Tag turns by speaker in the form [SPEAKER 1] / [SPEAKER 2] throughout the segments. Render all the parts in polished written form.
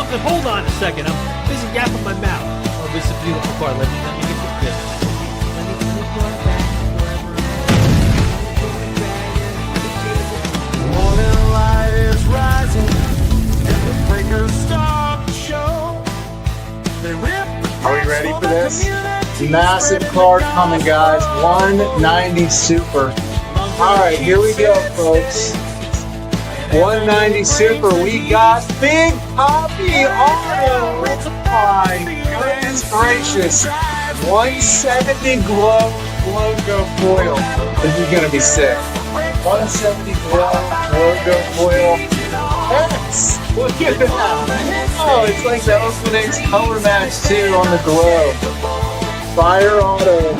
[SPEAKER 1] something. Hold on a second. I'm busy yapping my mouth. Oh, this is a beautiful car. Let me get the gift.
[SPEAKER 2] Morning light is rising, and the breakers start to show. They rip the
[SPEAKER 3] Are we ready for this? Massive card coming, guys. 190 Super. All right, here we go, folks. 190 Super. We got Big Poppy Auto. My goodness gracious. 170 glow logo foil. This is gonna be sick. 170 glow logo foil. Yes! Look at that! Oh, it's like the Oakland's color match too on the glow. Fire Auto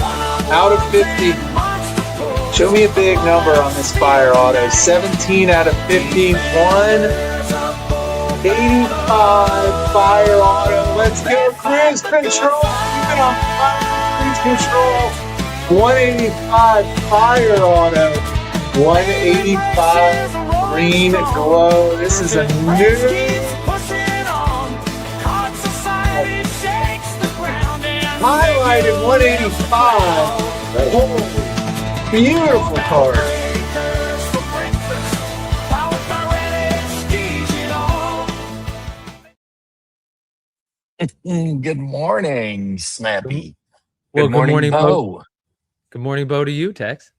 [SPEAKER 3] out of 50. Show me a big number on this Fire Auto. 17 out of 50. 185 Fire Auto. Let's go cruise control. Keep it on fire. Cruise control. 185 Fire Auto. 185 green glow. This is a new highlighted 185. Holy beautiful card.
[SPEAKER 4] Good morning, Snappy.
[SPEAKER 1] Well,
[SPEAKER 4] Good morning, Bo.
[SPEAKER 1] Good morning, Bo, to you, Tex.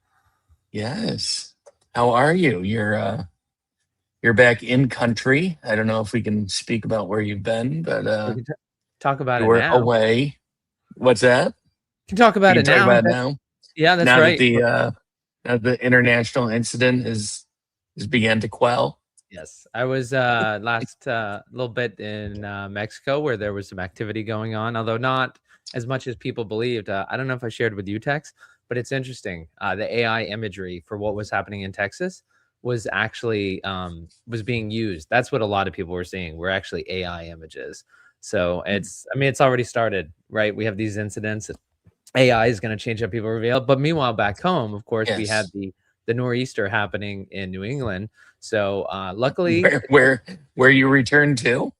[SPEAKER 4] Yes. How are you? You're back in country. I don't know if we can speak about where you've been, but
[SPEAKER 1] We can talk about
[SPEAKER 4] you
[SPEAKER 1] it
[SPEAKER 4] were
[SPEAKER 1] now.
[SPEAKER 4] away. What's that?
[SPEAKER 1] We can talk about
[SPEAKER 4] You
[SPEAKER 1] it
[SPEAKER 4] can talk
[SPEAKER 1] now.
[SPEAKER 4] about it now.
[SPEAKER 1] Yeah, that's
[SPEAKER 4] now
[SPEAKER 1] right.
[SPEAKER 4] that the international incident has began to quell.
[SPEAKER 1] Yes, I was last little bit in Mexico where there was some activity going on, although not as much as people believed. I don't know if I shared with you, Tex, but it's interesting. The AI imagery for what was happening in Texas was actually was being used. That's what a lot of people were seeing. Were actually AI images. So it's already started, right? We have these incidents. AI is going to change how people reveal. But meanwhile, back home, of course, we had the nor'easter happening in New England. So luckily,
[SPEAKER 4] where you returned to.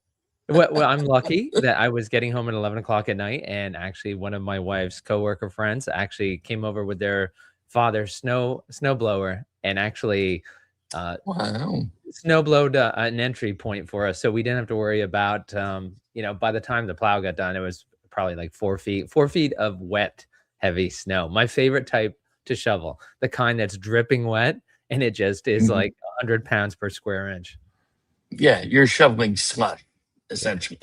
[SPEAKER 1] Well, I'm lucky that I was getting home at 11 o'clock at night, and actually one of my wife's coworker friends actually came over with their father's snowblower and actually snowblowed an entry point for us, so we didn't have to worry about by the time the plow got done, it was probably like 4 feet of wet, heavy snow. My favorite type to shovel, the kind that's dripping wet, and it just is like 100 pounds per square inch.
[SPEAKER 4] Yeah, you're shoveling slush, essentially.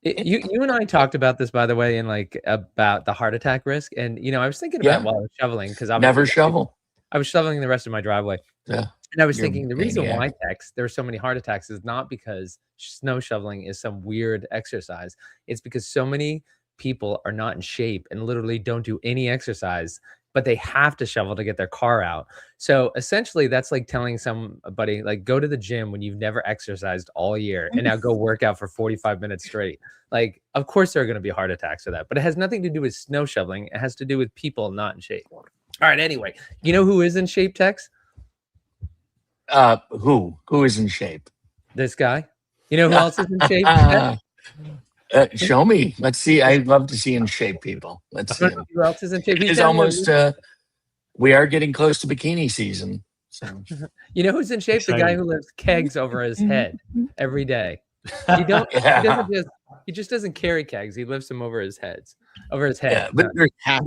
[SPEAKER 1] You and I talked about this, by the way, and about the heart attack risk. And I was thinking about while I was shoveling, because I
[SPEAKER 4] never shovel.
[SPEAKER 1] I was shoveling the rest of my driveway.
[SPEAKER 4] Yeah.
[SPEAKER 1] And I was thinking the reason why, Tex, there's so many heart attacks is not because snow shoveling is some weird exercise. It's because so many people are not in shape and literally don't do any exercise, but they have to shovel to get their car out. So essentially that's like telling somebody, like, go to the gym when you've never exercised all year and now go work out for 45 minutes straight. Like, of course there are going to be heart attacks for that, but it has nothing to do with snow shoveling. It has to do with people not in shape. All right. Anyway, you know who is in shape, Tex?
[SPEAKER 4] Who is in shape?
[SPEAKER 1] This guy. You know who else is in shape?
[SPEAKER 4] Show me. Let's see. I'd love to see in shape people. Let's see.
[SPEAKER 1] Who else is in shape?
[SPEAKER 4] It's almost. We are getting close to bikini season. So.
[SPEAKER 1] You know who's in shape? The guy who lifts kegs over his head every day. He just doesn't carry kegs. He lifts them over his head.
[SPEAKER 4] Yeah, but they're
[SPEAKER 5] half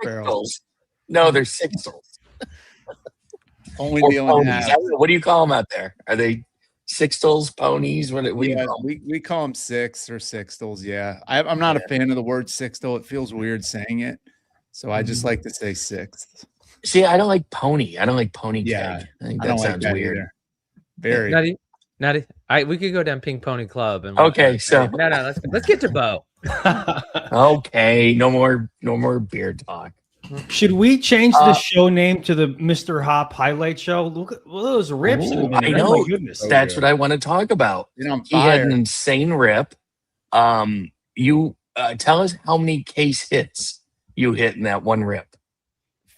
[SPEAKER 5] barrels.
[SPEAKER 4] No, they're sixtels.
[SPEAKER 5] Only dealing half.
[SPEAKER 4] What do you call them out there? Are they sixtels, ponies? What do you call them?
[SPEAKER 5] We call them six or sixtels. Yeah, I'm not a fan of the word sixtel. It feels weird saying it, so I just like to say sixth.
[SPEAKER 4] See, I don't like pony. I don't like pony
[SPEAKER 5] yeah,
[SPEAKER 4] keg. I think that sounds weird.
[SPEAKER 5] Either. Very.
[SPEAKER 1] We could go down Pink Pony Club. And
[SPEAKER 4] okay, so
[SPEAKER 1] let's get to Bo.
[SPEAKER 4] Okay, no more beer talk.
[SPEAKER 6] Should we change the show name to the Mr. Hop Highlight Show? Look at those rips.
[SPEAKER 4] I know.
[SPEAKER 6] Oh my goodness.
[SPEAKER 4] That's what I want to talk about. He had an insane rip. You tell us how many case hits you hit in that one rip.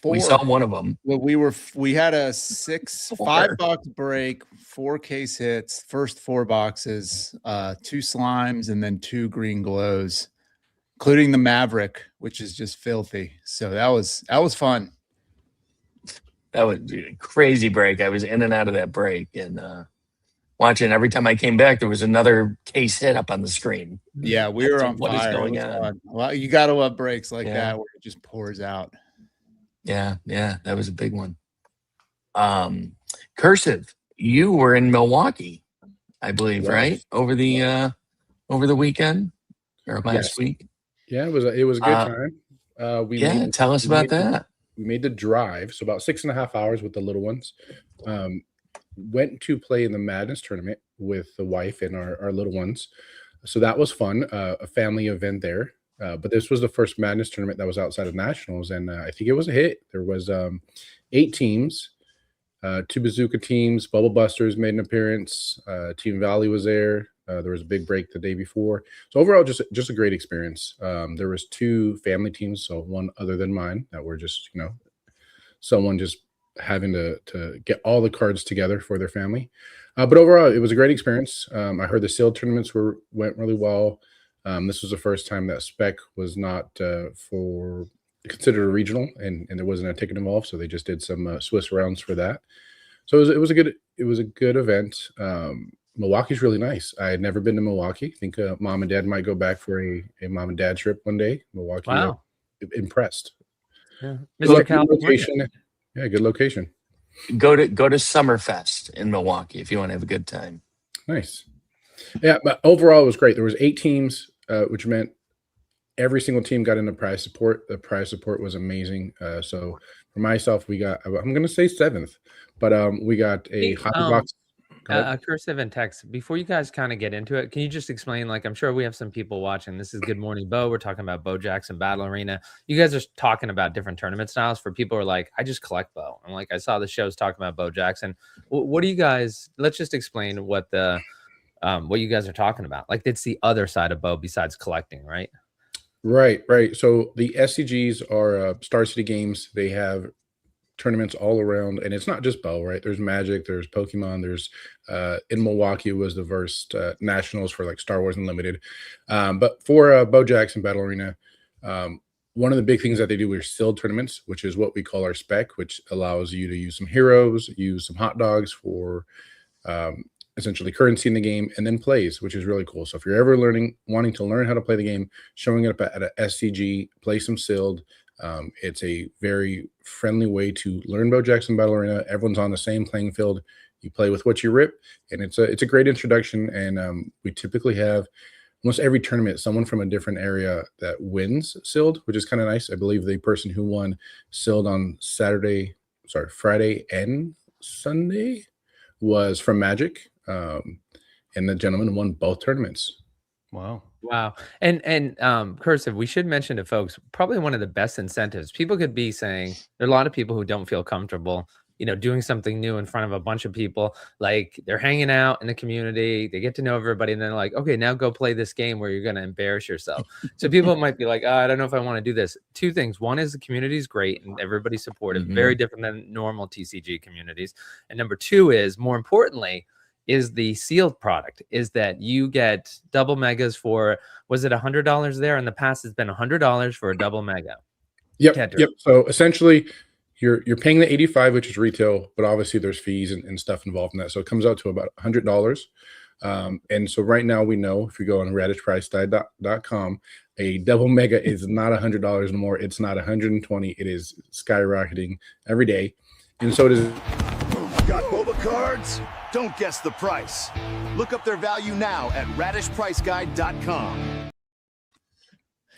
[SPEAKER 4] We saw one of them.
[SPEAKER 5] Well, we had a $5 break, 4 case hits, first 4 boxes, 2 slimes, and then 2 green glows, including the Maverick, which is just filthy. So that was fun.
[SPEAKER 4] That was a crazy break. I was in and out of that break and watching. Every time I came back, there was another case hit up on the screen.
[SPEAKER 5] Yeah, we were on
[SPEAKER 4] what
[SPEAKER 5] fire.
[SPEAKER 4] Is going on?
[SPEAKER 5] Fun. Well, you got to love breaks like that where it just pours out.
[SPEAKER 4] Yeah, that was a big one. Cursive, you were in Milwaukee, I believe, right? Over the weekend or last week.
[SPEAKER 7] Yeah, it was a good time.
[SPEAKER 4] Tell us about that.
[SPEAKER 7] We made the drive, so about 6.5 hours with the little ones. Went to play in the Madness tournament with the wife and our little ones. So that was fun, a family event there. But this was the first Madness tournament that was outside of nationals, and I think it was a hit. There was 8 teams, 2 bazooka teams. Bubble Busters made an appearance. Team Valley was there. There was a big break the day before. So overall, just a great experience. There was 2 family teams, so one other than mine that were just someone just having to get all the cards together for their family. But overall, it was a great experience. I heard the sealed tournaments went really well. This was the first time that spec was not considered a regional, and there wasn't a ticket involved, so they just did some Swiss rounds for that. So it was a good event. Milwaukee's really nice. I had never been to Milwaukee. I think mom and dad might go back for a mom and dad trip one day. Milwaukee,
[SPEAKER 1] wow.
[SPEAKER 7] Impressed.
[SPEAKER 1] Yeah. Mr. California.
[SPEAKER 7] Yeah, good location.
[SPEAKER 4] Go to Summerfest in Milwaukee if you want to have a good time.
[SPEAKER 7] Nice. Yeah, but overall it was great. There was 8 teams, which meant every single team got into prize support. The prize support was amazing. So for myself, we got, I'm going to say 7th, but we got a hot box.
[SPEAKER 1] Cursive and text. Before you guys kind of get into it, can you just explain? Like, I'm sure we have some people watching. This is Good Morning Bo. We're talking about Bo Jackson Battle Arena. You guys are talking about different tournament styles for people who are like, I just collect Bo. I'm like, I saw the shows talking about Bo Jackson. What do you guys? Let's just explain what you guys are talking about. Like, it's the other side of Bo besides collecting, right?
[SPEAKER 7] Right. So the SCGs are Star City games. They have tournaments all around, and it's not just Bo, right? There's Magic, there's Pokemon, there's in Milwaukee was the first nationals for like Star Wars Unlimited. But for Bo Jackson Battle Arena, one of the big things that they do are sealed tournaments, which is what we call our spec, which allows you to use some heroes, use some hot dogs for essentially currency in the game, and then plays, which is really cool. So if you're ever wanting to learn how to play the game, showing it up at a SCG, play some sealed. It's a very friendly way to learn Bo Jackson Battle Arena. Everyone's on the same playing field. You play with what you rip, and it's a great introduction. And we typically have almost every tournament someone from a different area that wins sealed, which is kind of nice. I believe the person who won sealed on Friday and Sunday was from Magic, and the gentleman won both tournaments.
[SPEAKER 6] Wow.
[SPEAKER 1] And Cursive, we should mention to folks, probably one of the best incentives. People could be saying, there are a lot of people who don't feel comfortable, doing something new in front of a bunch of people. Like, they're hanging out in the community, they get to know everybody, and then they're like, okay, now go play this game where you're going to embarrass yourself. So people might be like, oh, I don't know if I want to do this. 2 things. One is the community is great and everybody's supportive, very different than normal TCG communities. And number 2 is, more importantly, is the sealed product, is that you get double megas for, was it $100 there? In the past, it's been $100 for a double mega.
[SPEAKER 7] Yep. So essentially, you're paying the 85, which is retail, but obviously there's fees and stuff involved in that. So it comes out to about $100. And so right now we know if you go on radishpriceguide.com, a double mega is not $100 no more. It's not $120. It is skyrocketing every day. And so it is.
[SPEAKER 2] Got boba cards? Don't guess the price. Look up their value now at radishpriceguide.com.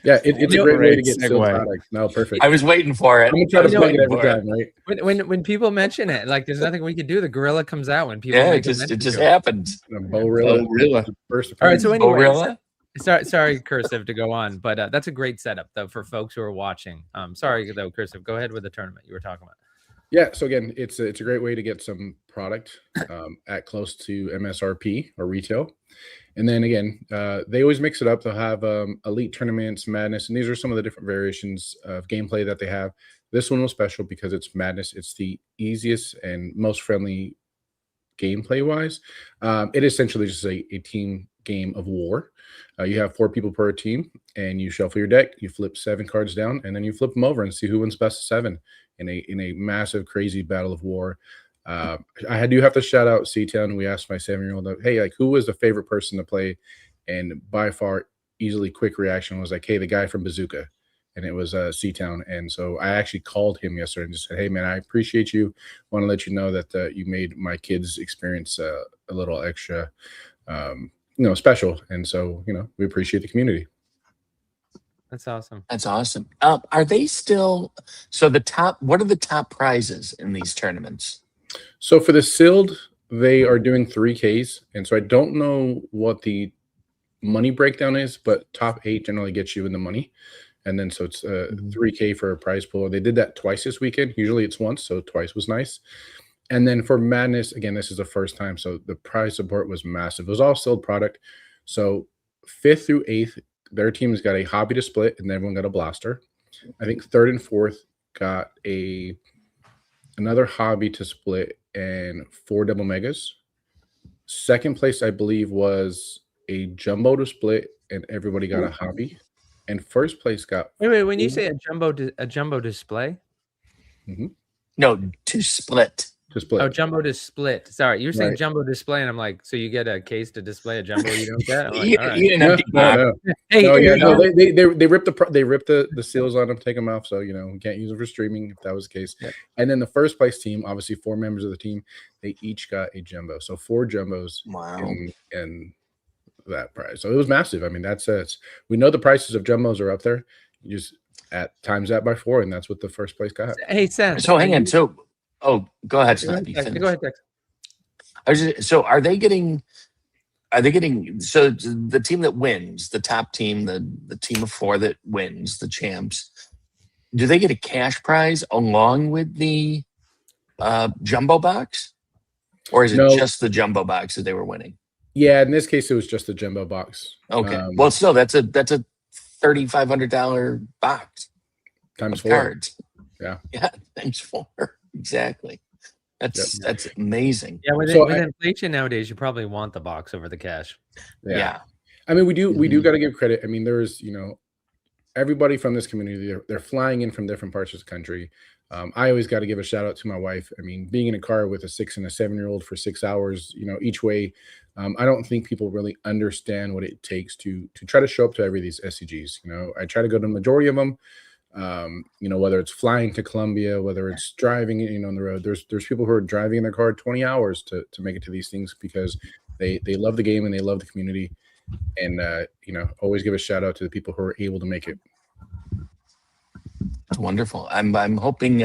[SPEAKER 7] Yeah, it's a great way to get sealed products. No, perfect.
[SPEAKER 4] I was waiting for it.
[SPEAKER 7] I'm gonna try to plug it every time, right?
[SPEAKER 1] When people mention it, like, there's nothing we could do. The gorilla comes out when people.
[SPEAKER 4] Yeah, it just happens.
[SPEAKER 7] Borilla. First.
[SPEAKER 1] All right. So anyway, sorry, Cursive, to go on, but that's a great setup though for folks who are watching. Sorry though, Cursive. Go ahead with the tournament you were talking about.
[SPEAKER 7] Yeah, so again, it's a great way to get some product at close to MSRP or retail. And then again, they always mix it up. They'll have elite tournaments, madness, and these are some of the different variations of gameplay that they have. This one was special because it's madness. It's the easiest and most friendly gameplay wise. It essentially just a team game of war. You have 4 people per team, and you shuffle your deck. You flip 7 cards down, and then you flip them over and see who wins best of 7 in a massive, crazy battle of war. I do have to shout out C-Town. We asked my 7-year-old, hey, like, who was the favorite person to play? And by far, easily quick reaction was like, hey, the guy from Bazooka. And it was C-Town. And so I actually called him yesterday and just said, hey, man, I appreciate you. Want to let you know that you made my kids' experience a little extra, special. And so, we appreciate the community.
[SPEAKER 1] That's awesome.
[SPEAKER 4] That's awesome. Are they still what are the top prizes in these tournaments?
[SPEAKER 7] So for the sealed, they are doing 3Ks. And so I don't know what the money breakdown is, but top 8 generally gets you in the money. And then so it's 3K for a prize pool. They did that twice this weekend. Usually it's once, so twice was nice. And then for Madness, again, this is the first time, so the prize support was massive. It was all sealed product. So 5th through 8th, their teams got a hobby to split, and everyone got a blaster. I think 3rd and 4th got another hobby to split and 4 double megas. 2nd place, I believe, was a jumbo to split, and everybody got a hobby. And 1st place got.
[SPEAKER 1] Wait. When you say a jumbo display?
[SPEAKER 7] Mm-hmm.
[SPEAKER 4] No, to split.
[SPEAKER 7] To split.
[SPEAKER 1] Oh, jumbo to split. Sorry, you're saying
[SPEAKER 7] Right.
[SPEAKER 1] Jumbo display, and I'm like, so you get a case to display a jumbo you don't get? I'm like,
[SPEAKER 4] You,
[SPEAKER 1] all right.
[SPEAKER 4] you didn't have to
[SPEAKER 7] No.
[SPEAKER 1] Hey,
[SPEAKER 7] No,
[SPEAKER 1] here
[SPEAKER 7] yeah,
[SPEAKER 1] you
[SPEAKER 7] no,
[SPEAKER 1] go.
[SPEAKER 7] they ripped the seals on them, take them off, so we can't use them for streaming if that was the case.
[SPEAKER 1] Yep.
[SPEAKER 7] And then the 1st place team, obviously 4 members of the team, they each got a jumbo, so 4 jumbos.
[SPEAKER 4] Wow.
[SPEAKER 7] in that prize. So it was massive. I mean, that's we know the prices of jumbos are up there. You just times that by 4, and that's what the 1st place got.
[SPEAKER 1] Hey, Seth.
[SPEAKER 4] So hang on. So, go ahead,
[SPEAKER 1] Go
[SPEAKER 4] Snap.
[SPEAKER 1] ahead, Tex.
[SPEAKER 4] So are they getting? So the team that wins, the top team, the team of 4 that wins, the champs, do they get a cash prize along with the jumbo box, or is it
[SPEAKER 7] No.
[SPEAKER 4] just the jumbo box that they were winning?
[SPEAKER 7] Yeah, in this case, it was just the jumbo box.
[SPEAKER 4] Okay. Well, still, that's a $3,500 box
[SPEAKER 7] times
[SPEAKER 4] of
[SPEAKER 7] 4.
[SPEAKER 4] cards.
[SPEAKER 7] Yeah.
[SPEAKER 4] Yeah, times 4. Exactly. That's amazing.
[SPEAKER 1] Yeah, with
[SPEAKER 7] So
[SPEAKER 1] inflation nowadays, you probably want the box over the cash.
[SPEAKER 4] Yeah.
[SPEAKER 7] I mean, we do got to give credit. I mean, there's everybody from this community. They're flying in from different parts of the country. I always got to give a shout out to my wife. I mean, being in a car with a 6 and a 7-year-old for 6 hours, each way. I don't think people really understand what it takes to try to show up to every of these SCGs. I try to go to the majority of them. Whether it's flying to Colombia, whether it's driving, on the road, there's people who are driving in their car 20 hours to make it to these things because they love the game and they love the community. And, always give a shout out to the people who are able to make it.
[SPEAKER 4] That's wonderful. I'm hoping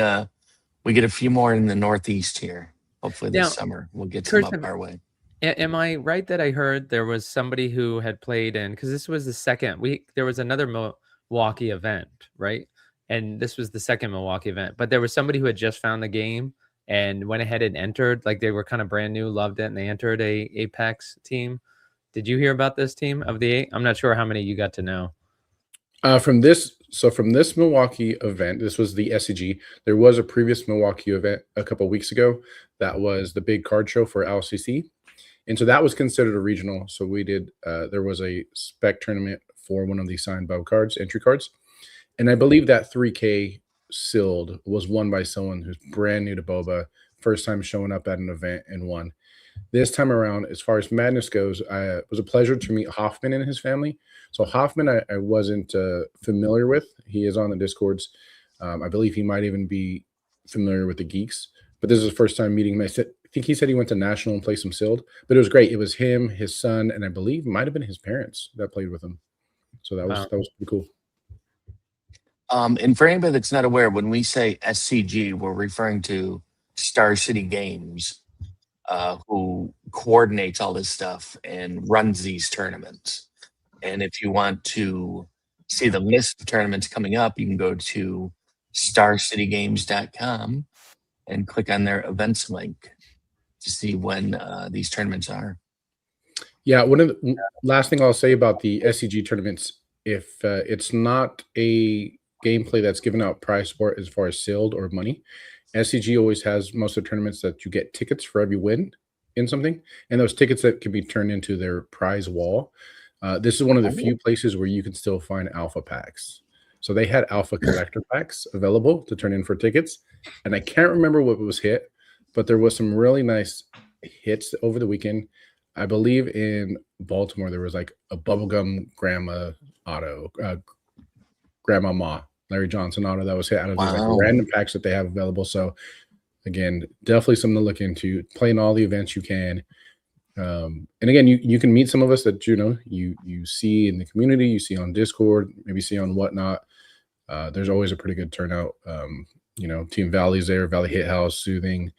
[SPEAKER 4] we get a few more in the Northeast here. Hopefully this summer we'll get some up our way.
[SPEAKER 1] Am I right that I heard there was somebody who had played in, because this was the second week, there was another Milwaukee event, right? And this was the second Milwaukee event, but there was somebody who had just found the game and went ahead and entered, like they were kind of brand new, loved it, and they entered a Apex team. Did you hear about this team of the 8? I'm not sure how many you got to know.
[SPEAKER 7] From this Milwaukee event, this was the SCG. There was a previous Milwaukee event a couple of weeks ago that was the big card show for LCC. And so that was considered a regional. So we did, there was a spec tournament for one of these signed Bob cards, entry cards. And I believe that 3K sealed was won by someone who's brand new to Boba, first time showing up at an event and won. This time around, as far as Madness goes, it was a pleasure to meet Hoffman and his family. So Hoffman, I wasn't familiar with. He is on the Discords. I believe he might even be familiar with the Geeks. But this is the first time meeting him. I think he said he went to National and played some sealed. But it was great. It was him, his son, and I believe it might have been his parents that played with him. So that was pretty cool.
[SPEAKER 4] And for anybody that's not aware, when we say SCG, we're referring to Star City Games, who coordinates all this stuff and runs these tournaments. And if you want to see the list of tournaments coming up, you can go to starcitygames.com and click on their events link to see when these tournaments are.
[SPEAKER 7] Yeah, one of the last thing I'll say about the SCG tournaments, if it's not a gameplay that's given out prize for as far as sealed or money, SCG always has most of the tournaments that you get tickets for every win in something, and those tickets that can be turned into their prize wall. This is one of the few places where you can still find alpha packs. So they had alpha collector packs available to turn in for tickets, and I can't remember what was hit, but there was some really nice hits over the weekend. I believe in Baltimore there was like a bubblegum grandma auto, Grandma Ma, Larry Johnson auto that was hit out of these like random packs that they have available. So again, definitely something to look into. Playing all the events you can. And again, you can meet some of us that you see in the community, you see on Discord, maybe see on whatnot. There's always a pretty good turnout. Team Valley's there, Valley Hit House, Soothing,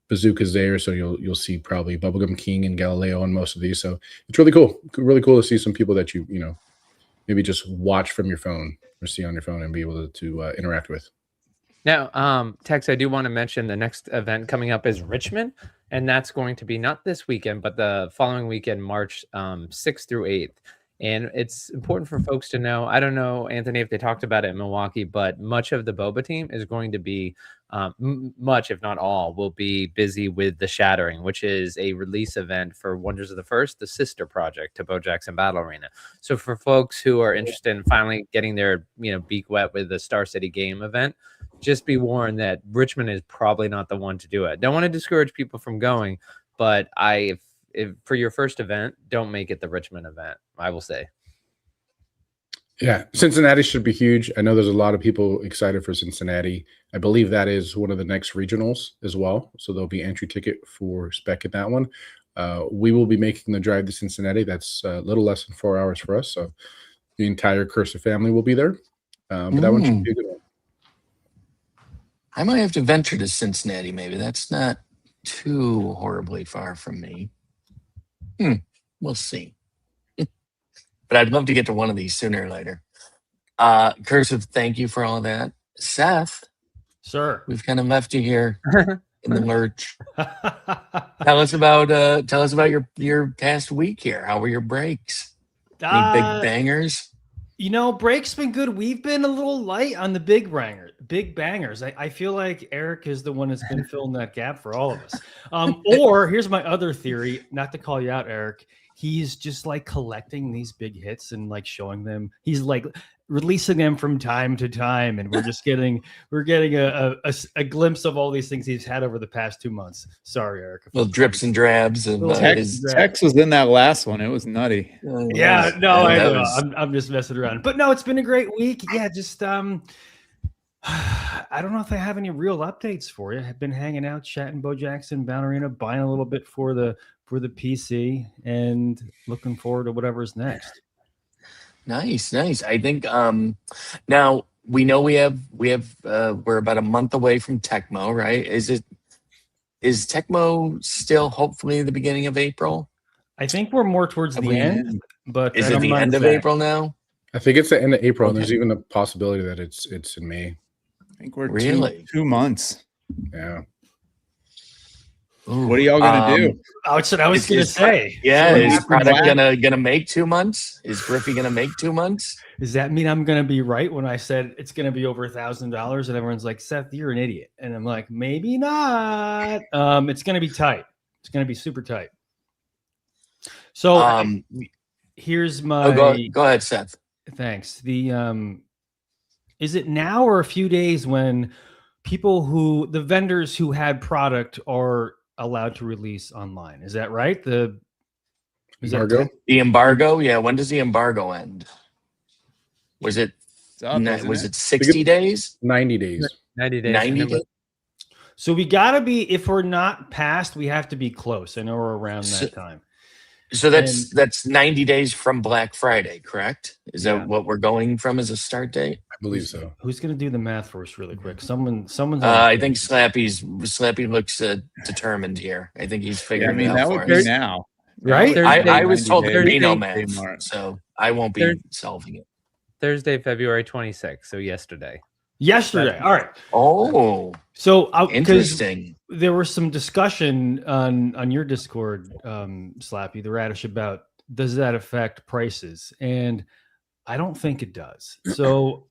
[SPEAKER 7] Bazooka's there, so you'll see probably Bubblegum King and Galileo on most of these. So it's really cool. Really cool to see some people that you maybe just watch from your phone or see on your phone and be able to interact with.
[SPEAKER 1] Now, Tex, I do want to mention the next event coming up is Richmond, and that's going to be not this weekend, but the following weekend, March 6th through 8th. And it's important for folks to know, I don't know, Anthony, if they talked about it in Milwaukee, but much of the Boba team is going to be, much, if not all, will be busy with the Shattering, which is a release event for Wonders of the First, the sister project to Bo Jackson Battle Arena. So for folks who are interested in finally getting their beak wet with the Star City game event, just be warned that Richmond is probably not the one to do it. Don't want to discourage people from going, but if for your first event, don't make it the Richmond event, I will say.
[SPEAKER 7] Yeah, Cincinnati should be huge. I know there's a lot of people excited for Cincinnati. I believe that is one of the next regionals as well. So there'll be entry ticket for spec in that one. We will be making the drive to Cincinnati. That's a little less than 4 hours for us. So the entire Cursive family will be there. But that one should be a good one.
[SPEAKER 4] I might have to venture to Cincinnati, maybe. That's not too horribly far from me. We'll see. But I'd love to get to one of these sooner or later. Cursive, thank you for all that. Seth,
[SPEAKER 6] sir,
[SPEAKER 4] we've kind of left you here in the lurch. Tell us about your past week here. How were your breaks? Any big bangers?
[SPEAKER 6] Break's been good. We've been a little light on the big bangers. I feel like Eric is the one that's been filling that gap for all of us. Or here's my other theory, not to call you out, Eric. He's just like collecting these big hits and like showing them. He's like releasing them from time to time, and we're getting a glimpse of all these things he's had over the past 2 months. Sorry, Eric.
[SPEAKER 4] Little drips and drabs. And
[SPEAKER 5] Tex was in that last one. It was nutty.
[SPEAKER 6] Yeah, no, I know. I'm just messing around. But no, it's been a great week. Yeah, just I don't know if I have any real updates for you. I've been hanging out, chatting Bo Jackson, Ballerina, buying a little bit for the PC, and looking forward to whatever's next.
[SPEAKER 4] Nice. I think now we know we're about a month away from Tecmo, right? Is Tecmo still hopefully the beginning of April?
[SPEAKER 6] I think we're more towards the end, but
[SPEAKER 4] is it the end of April now?
[SPEAKER 7] I think it's the end of April, and there's even a possibility that it's in May.
[SPEAKER 5] I think we're really 2 months.
[SPEAKER 7] Yeah.
[SPEAKER 5] What are y'all gonna do?
[SPEAKER 6] That's what I was gonna say.
[SPEAKER 4] Yeah, is product gonna make 2 months? Is Griffey gonna make 2 months?
[SPEAKER 6] Does that mean I'm gonna be right when I said it's gonna be over $1,000? And everyone's like, Seth, you're an idiot. And I'm like, maybe not. It's gonna be tight. It's gonna be super tight. So here's my.
[SPEAKER 4] Go ahead, Seth.
[SPEAKER 6] Thanks. Is it now or a few days when the vendors who had product are allowed to release online? Is that right? The
[SPEAKER 4] embargo? Yeah. When does the embargo end? Was it 60 days?
[SPEAKER 7] 90 days.
[SPEAKER 1] 90 days.
[SPEAKER 4] 90 days.
[SPEAKER 6] So we gotta be, if we're not past, we have to be close. I know we're around that time.
[SPEAKER 4] So that's 90 days from Black Friday, correct? Is that what we're going from as a start date?
[SPEAKER 7] I believe so.
[SPEAKER 6] Who's going to do the math for us really quick? Someone's.
[SPEAKER 4] I think Slappy looks determined here. I think he's figuring it out
[SPEAKER 5] that
[SPEAKER 4] for
[SPEAKER 5] would
[SPEAKER 4] us.
[SPEAKER 5] be now,
[SPEAKER 6] right?
[SPEAKER 4] I was told there'd be no
[SPEAKER 5] Thursday,
[SPEAKER 4] math, so I won't be solving it.
[SPEAKER 1] Thursday, February 26th. So yesterday.
[SPEAKER 6] Yesterday. All right.
[SPEAKER 4] Oh,
[SPEAKER 6] So
[SPEAKER 4] interesting.
[SPEAKER 6] there was some discussion on your Discord, Slappy, the Radish, about does that affect prices? And I don't think it does. So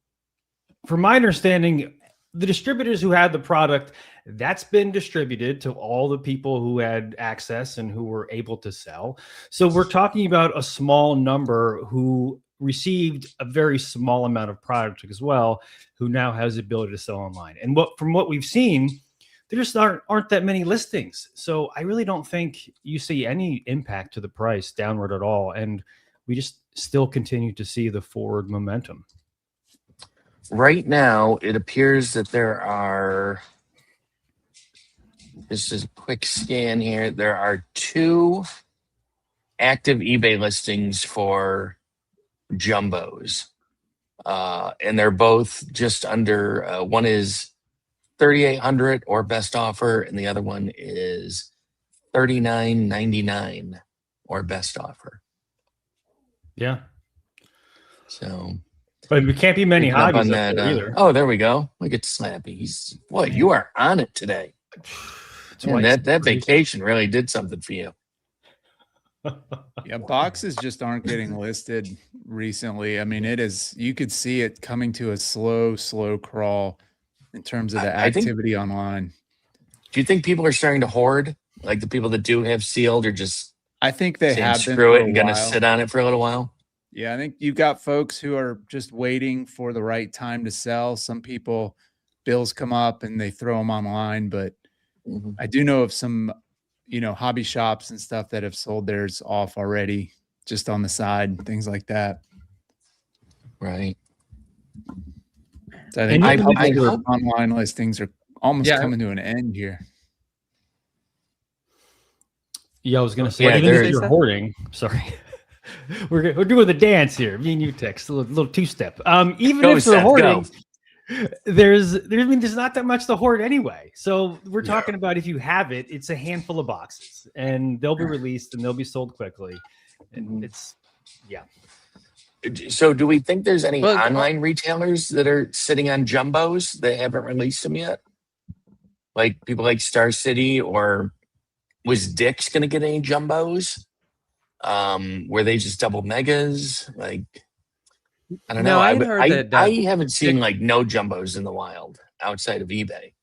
[SPEAKER 6] from my understanding, the distributors who had the product, that's been distributed to all the people who had access and who were able to sell. So we're talking about a small number who received a very small amount of product as well, who now has the ability to sell online. And from what we've seen, there just aren't that many listings. So I really don't think you see any impact to the price downward at all. And we just still continue to see the forward momentum.
[SPEAKER 4] Right now, it appears that there are, this is a quick scan here, there are 2 active eBay listings for jumbos. And they're both just under, one is 3,800 or best offer, and the other one is 39.99 or best offer.
[SPEAKER 6] Yeah.
[SPEAKER 4] So,
[SPEAKER 6] but we can't be many hobbies
[SPEAKER 4] on
[SPEAKER 6] up
[SPEAKER 4] that.
[SPEAKER 6] there either.
[SPEAKER 4] Oh, there we go. Look at Slappy. He's, boy, you are on it today. Man, that vacation really did something for you.
[SPEAKER 5] Yeah, boxes just aren't getting listed recently. I mean, you could see it coming to a slow crawl in terms of the activity online.
[SPEAKER 4] Do you think people are starting to hoard? Like the people that do have sealed are just,
[SPEAKER 5] I think they have been
[SPEAKER 4] screw it and going to sit on it for a little while?
[SPEAKER 5] Yeah, I think you've got folks who are just waiting for the right time to sell. Some people, bills come up and they throw them online, but I do know of some, hobby shops and stuff that have sold theirs off already, just on the side, things like that.
[SPEAKER 4] Right.
[SPEAKER 5] So I think I hope online listings are almost coming to an end here.
[SPEAKER 6] Yeah, I was going to say, even if you're hoarding, sorry. We're doing the dance here. Me and you, Tex, a little 2-step. Even if they're hoarding, there's not that much to hoard anyway. So we're talking about, if you have it, it's a handful of boxes, and they'll be released and they'll be sold quickly. And it's
[SPEAKER 4] So do we think there's any online retailers that are sitting on jumbos that haven't released them yet? Like people like Star City, or was Dick's going to get any jumbos? Were they just double megas? Like, I don't know. I haven't seen like no jumbos in the wild outside of eBay.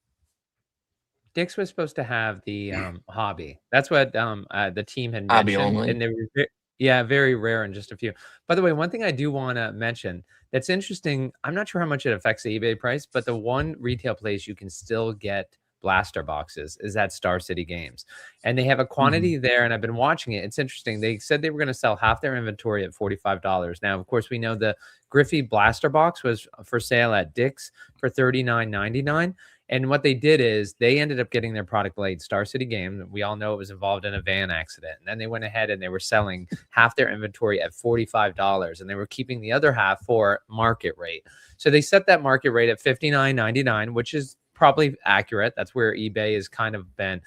[SPEAKER 1] Dick's was supposed to have the hobby. That's what the team had
[SPEAKER 4] hobby
[SPEAKER 1] mentioned.
[SPEAKER 4] only.
[SPEAKER 1] And they were very rare and just a few. By the way, one thing I do want to mention that's interesting, I'm not sure how much it affects the eBay price, but the one retail place you can still get blaster boxes is at Star City Games, and they have a quantity there, and I've been watching it. It's interesting. They said they were going to sell half their inventory at $45. Now, of course, we know the Griffey blaster box was for sale at Dick's for $39.99. And what they did is they ended up getting their product late. Star City Games, we all know it was involved in a van accident. And then they went ahead and they were selling half their inventory at $45, and they were keeping the other half for market rate. So they set that market rate at $59.99, which is probably accurate. That's where eBay has kind of been.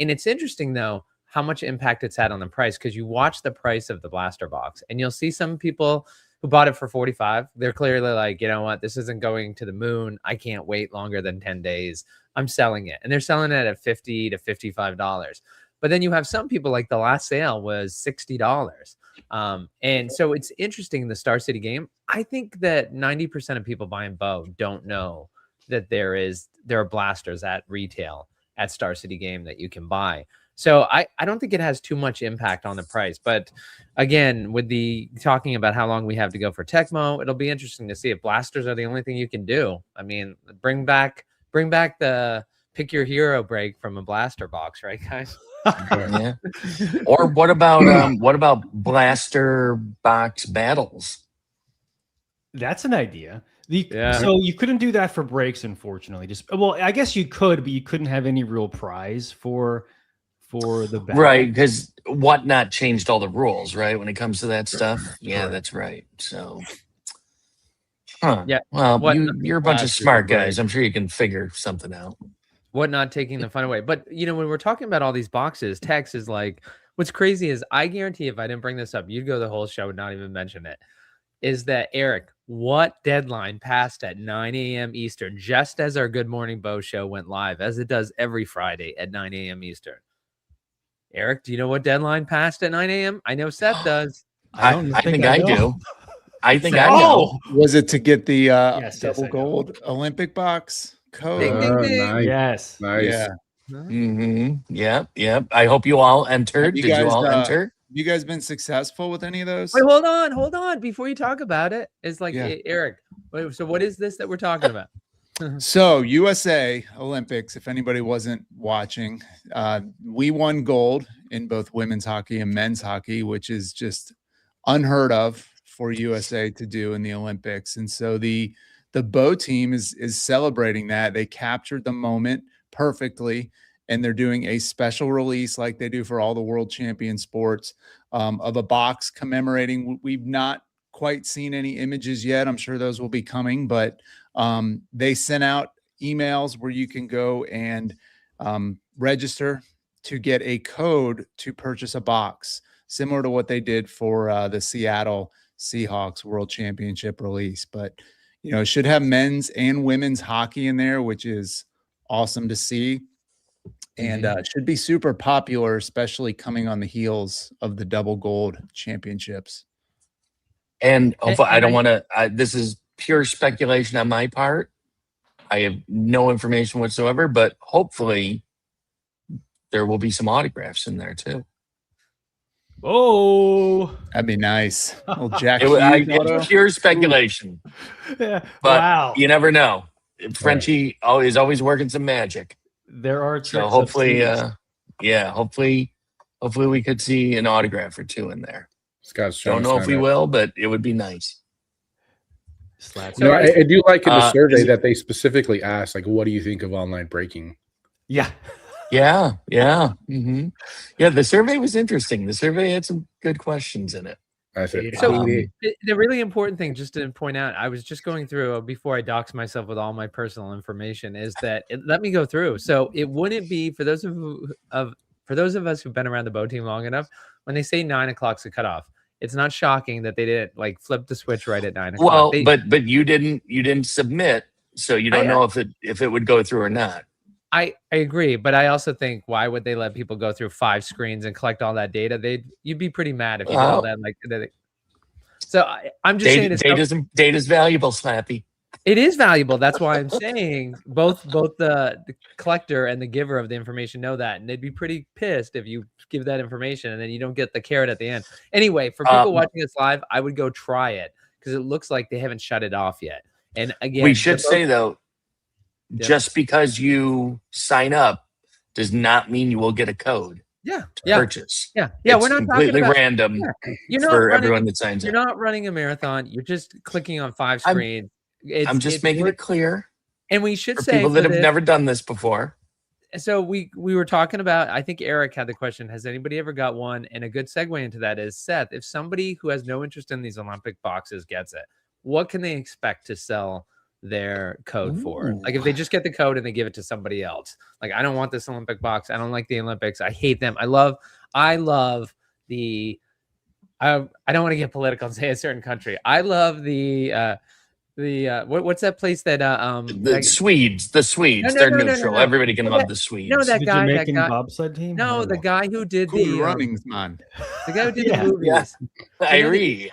[SPEAKER 1] And it's interesting, though, how much impact it's had on the price, because you watch the price of the blaster box and you'll see some people who bought it for $45. They're clearly like, you know what, this isn't going to the moon. I can't wait longer than 10 days. I'm selling it. And they're selling it at $50 to $55. But then you have some people, like the last sale was $60. And so it's interesting, the Star City game. I think that 90% of people buying bow don't know that there are blasters at retail at Star City Game that you can buy. So I don't think it has too much impact on the price. But again, with the talking about how long we have to go for Tecmo, it'll be interesting to see if blasters are the only thing you can do. I mean, bring back the pick your hero break from a blaster box, right, guys?
[SPEAKER 4] Yeah. Or what about blaster box battles?
[SPEAKER 6] That's an idea. So you couldn't do that for breaks, unfortunately. I guess you could, but you couldn't have any real prize for the battle.
[SPEAKER 4] Right, because Whatnot changed all the rules, right, when it comes to that stuff. Yeah, that's right. So, yeah. Well, you're a bunch of smart guys. I'm sure you can figure something out.
[SPEAKER 1] Whatnot taking the fun away. But when we're talking about all these boxes, Tex is like, what's crazy is I guarantee if I didn't bring this up, you'd go the whole show and not even mention it. is that, Eric, what deadline passed at 9 a.m. Eastern, just as our Good Morning Bo show went live, as it does every Friday at 9 a.m. Eastern? Eric, do you know what deadline passed at 9 a.m.? I know Seth does.
[SPEAKER 4] I think I do. I think I
[SPEAKER 6] Oh,
[SPEAKER 4] know.
[SPEAKER 5] Was it to get the
[SPEAKER 6] Yes,
[SPEAKER 5] double
[SPEAKER 6] I know.
[SPEAKER 5] gold Olympic box code?
[SPEAKER 1] Ding, ding, ding.
[SPEAKER 7] Nice.
[SPEAKER 6] Yes.
[SPEAKER 7] Nice.
[SPEAKER 5] Yeah.
[SPEAKER 4] Yep. I hope you all entered.
[SPEAKER 5] you
[SPEAKER 4] Did you
[SPEAKER 5] guys,
[SPEAKER 4] all enter?
[SPEAKER 5] Have you guys been successful with any of those?
[SPEAKER 1] Wait, hold on. Before you talk about it, it's like,
[SPEAKER 5] Yeah.
[SPEAKER 1] Eric, so what is this that we're talking about?
[SPEAKER 5] So USA Olympics, if anybody wasn't watching, we won gold in both women's hockey and men's hockey, which is just unheard of for USA to do in the Olympics. And so the Bo team is celebrating that. They captured the moment perfectly, and they're doing a special release like they do for all the world champion sports of a box commemorating. We've not quite seen any images yet. I'm sure those will be coming, but they sent out emails where you can go and register to get a code to purchase a box, similar to what they did for the Seattle Seahawks World Championship release. But, you know, it should have men's and women's hockey in there, which is awesome to see. And should be super popular, especially coming on the heels of the double gold championships.
[SPEAKER 4] And hopefully, I don't want to. This is pure speculation on my part. I have no information whatsoever, but hopefully, there will be some autographs in there too.
[SPEAKER 6] Oh,
[SPEAKER 5] That'd be nice. Little Jack Hughes auto.
[SPEAKER 4] It's pure speculation,
[SPEAKER 6] yeah.
[SPEAKER 4] but
[SPEAKER 6] Wow.
[SPEAKER 4] you never know. Frenchie is always working some magic.
[SPEAKER 6] There are
[SPEAKER 4] So
[SPEAKER 6] tricks
[SPEAKER 4] hopefully,
[SPEAKER 6] up
[SPEAKER 4] hopefully we could see an autograph or two in there.
[SPEAKER 7] Scott's
[SPEAKER 4] Don't know if we will, but it would be nice.
[SPEAKER 6] sleeves.
[SPEAKER 7] No, I do like in the survey
[SPEAKER 4] is it-
[SPEAKER 7] that they specifically asked, like, what do you think of online breaking?
[SPEAKER 6] Yeah.
[SPEAKER 4] Yeah. Mm-hmm. Yeah, the survey was interesting. The survey had some good questions in it.
[SPEAKER 7] I said,
[SPEAKER 1] So
[SPEAKER 7] "Eat it."
[SPEAKER 1] the really important thing, just to point out, I was just going through before I dox myself with all my personal information, is that let me go through. So it wouldn't be for those of us who've been around the Bo team long enough. When they say 9 o'clock's the cutoff, it's not shocking that they didn't like flip the switch right at 9 o'clock.
[SPEAKER 4] Well, but you didn't submit, so you don't know if it would go through or not.
[SPEAKER 1] I agree, but I also think, why would they let people go through 5 screens and collect all that data? You'd be pretty mad if you did all that. So I'm just saying,
[SPEAKER 4] data's valuable, Slappy.
[SPEAKER 1] it is valuable. That's why I'm saying both the collector and the giver of the information know that, and they'd be pretty pissed if you give that information and then you don't get the carrot at the end. Anyway, for people watching this live, I would go try it because it looks like they haven't shut it off yet. And again,
[SPEAKER 4] We should say though, just because you sign up does not mean you will get a code to purchase.
[SPEAKER 1] Yeah.
[SPEAKER 4] It's
[SPEAKER 1] We're not
[SPEAKER 4] completely
[SPEAKER 1] talking about
[SPEAKER 4] random
[SPEAKER 1] You're not
[SPEAKER 4] for
[SPEAKER 1] running,
[SPEAKER 4] everyone that signs
[SPEAKER 1] You're
[SPEAKER 4] up.
[SPEAKER 1] not running a marathon. You're just clicking on 5 screens.
[SPEAKER 4] I'm just making it clear.
[SPEAKER 1] And we should
[SPEAKER 4] For
[SPEAKER 1] say
[SPEAKER 4] people that have never done this before.
[SPEAKER 1] So we were talking about, I think Eric had the question, has anybody ever got one? And a good segue into that is, Seth, if somebody who has no interest in these Olympic boxes gets it, what can they expect to sell their code for? Like if they just get the code and they give it to somebody else, like, I don't want this Olympic box. I don't like the Olympics. I hate them. I love the, I don't want to get political and say a certain country. I love the what's that place that
[SPEAKER 4] The Swedes, they're neutral. Everybody can love the Swedes.
[SPEAKER 1] No, that
[SPEAKER 6] The
[SPEAKER 1] guy,
[SPEAKER 6] Jamaican bobsled team.
[SPEAKER 1] no, the guy who did
[SPEAKER 5] Cool runnings, man.
[SPEAKER 1] the guy who did the
[SPEAKER 4] Yeah.
[SPEAKER 1] movies.
[SPEAKER 4] Irie.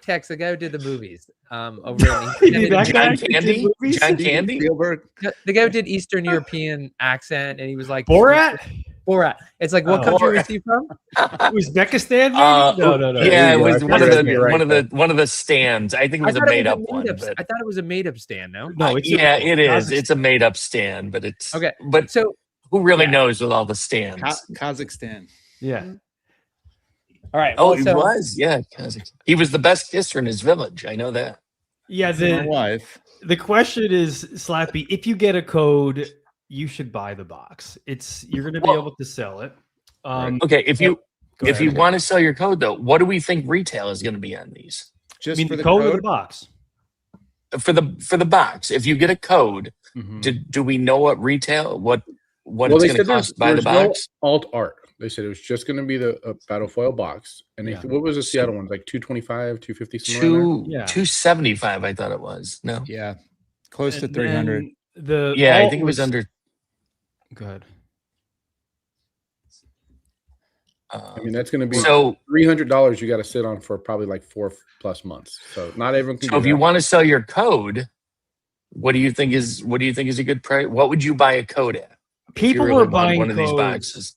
[SPEAKER 1] Tex, the guy who did the movies. Over in
[SPEAKER 6] That guy
[SPEAKER 4] John Candy? John Candy?
[SPEAKER 5] Spielberg.
[SPEAKER 1] the guy who did Eastern European accent, and he was like
[SPEAKER 6] Borat?
[SPEAKER 1] Borat. It's like, what
[SPEAKER 6] Oh.
[SPEAKER 1] country was he from?
[SPEAKER 6] Uzbekistan? Maybe? No.
[SPEAKER 4] Yeah, it was
[SPEAKER 7] You're right.
[SPEAKER 4] one of the stands. I think it was a made up one.
[SPEAKER 1] I
[SPEAKER 4] But
[SPEAKER 1] thought it was a made up stand. No,
[SPEAKER 6] No, it's
[SPEAKER 4] yeah, it is.
[SPEAKER 6] Kazakhstan.
[SPEAKER 4] It's a made up stand, but it's
[SPEAKER 1] Okay,
[SPEAKER 4] But
[SPEAKER 1] so
[SPEAKER 4] who really
[SPEAKER 1] yeah.
[SPEAKER 4] knows with all the stands?
[SPEAKER 5] Kazakhstan.
[SPEAKER 6] Yeah.
[SPEAKER 1] all right.
[SPEAKER 4] Oh,
[SPEAKER 1] well,
[SPEAKER 4] he
[SPEAKER 1] so-
[SPEAKER 4] was. Yeah, he was the best kisser in his village. I know that.
[SPEAKER 6] Yeah.
[SPEAKER 5] My wife.
[SPEAKER 6] The question is, Slappy, if you get a code, you should buy the box. You're going to be
[SPEAKER 4] Well-
[SPEAKER 6] able to sell it.
[SPEAKER 4] Okay, if you
[SPEAKER 6] Go ahead.
[SPEAKER 4] want to sell your code though, what do we think retail is going to be on these
[SPEAKER 6] I
[SPEAKER 5] Just
[SPEAKER 6] mean,
[SPEAKER 5] for
[SPEAKER 6] the
[SPEAKER 5] the
[SPEAKER 6] code or the
[SPEAKER 5] code.
[SPEAKER 6] box?
[SPEAKER 4] for the box? If you get a code,
[SPEAKER 5] Mhm.
[SPEAKER 4] do we know what retail what
[SPEAKER 7] Well,
[SPEAKER 4] it's
[SPEAKER 7] they
[SPEAKER 4] going to
[SPEAKER 7] said
[SPEAKER 4] cost to buy the
[SPEAKER 7] there's no
[SPEAKER 4] box?
[SPEAKER 7] alt art. They said it was just going to be the battle foil box. And what was the Seattle one? Like 225, 250, somewhere around there?
[SPEAKER 4] 275, I thought it was. No.
[SPEAKER 5] Yeah. Close to 300.
[SPEAKER 4] I think it was under.
[SPEAKER 6] Go ahead.
[SPEAKER 7] I mean, that's going to be
[SPEAKER 4] so
[SPEAKER 7] $300 you got to sit on for probably like 4+ months. So not everyone can.
[SPEAKER 4] So if you want to sell your code, what do you think is a good price? What would you buy a code at?
[SPEAKER 6] People were buying
[SPEAKER 4] one of these boxes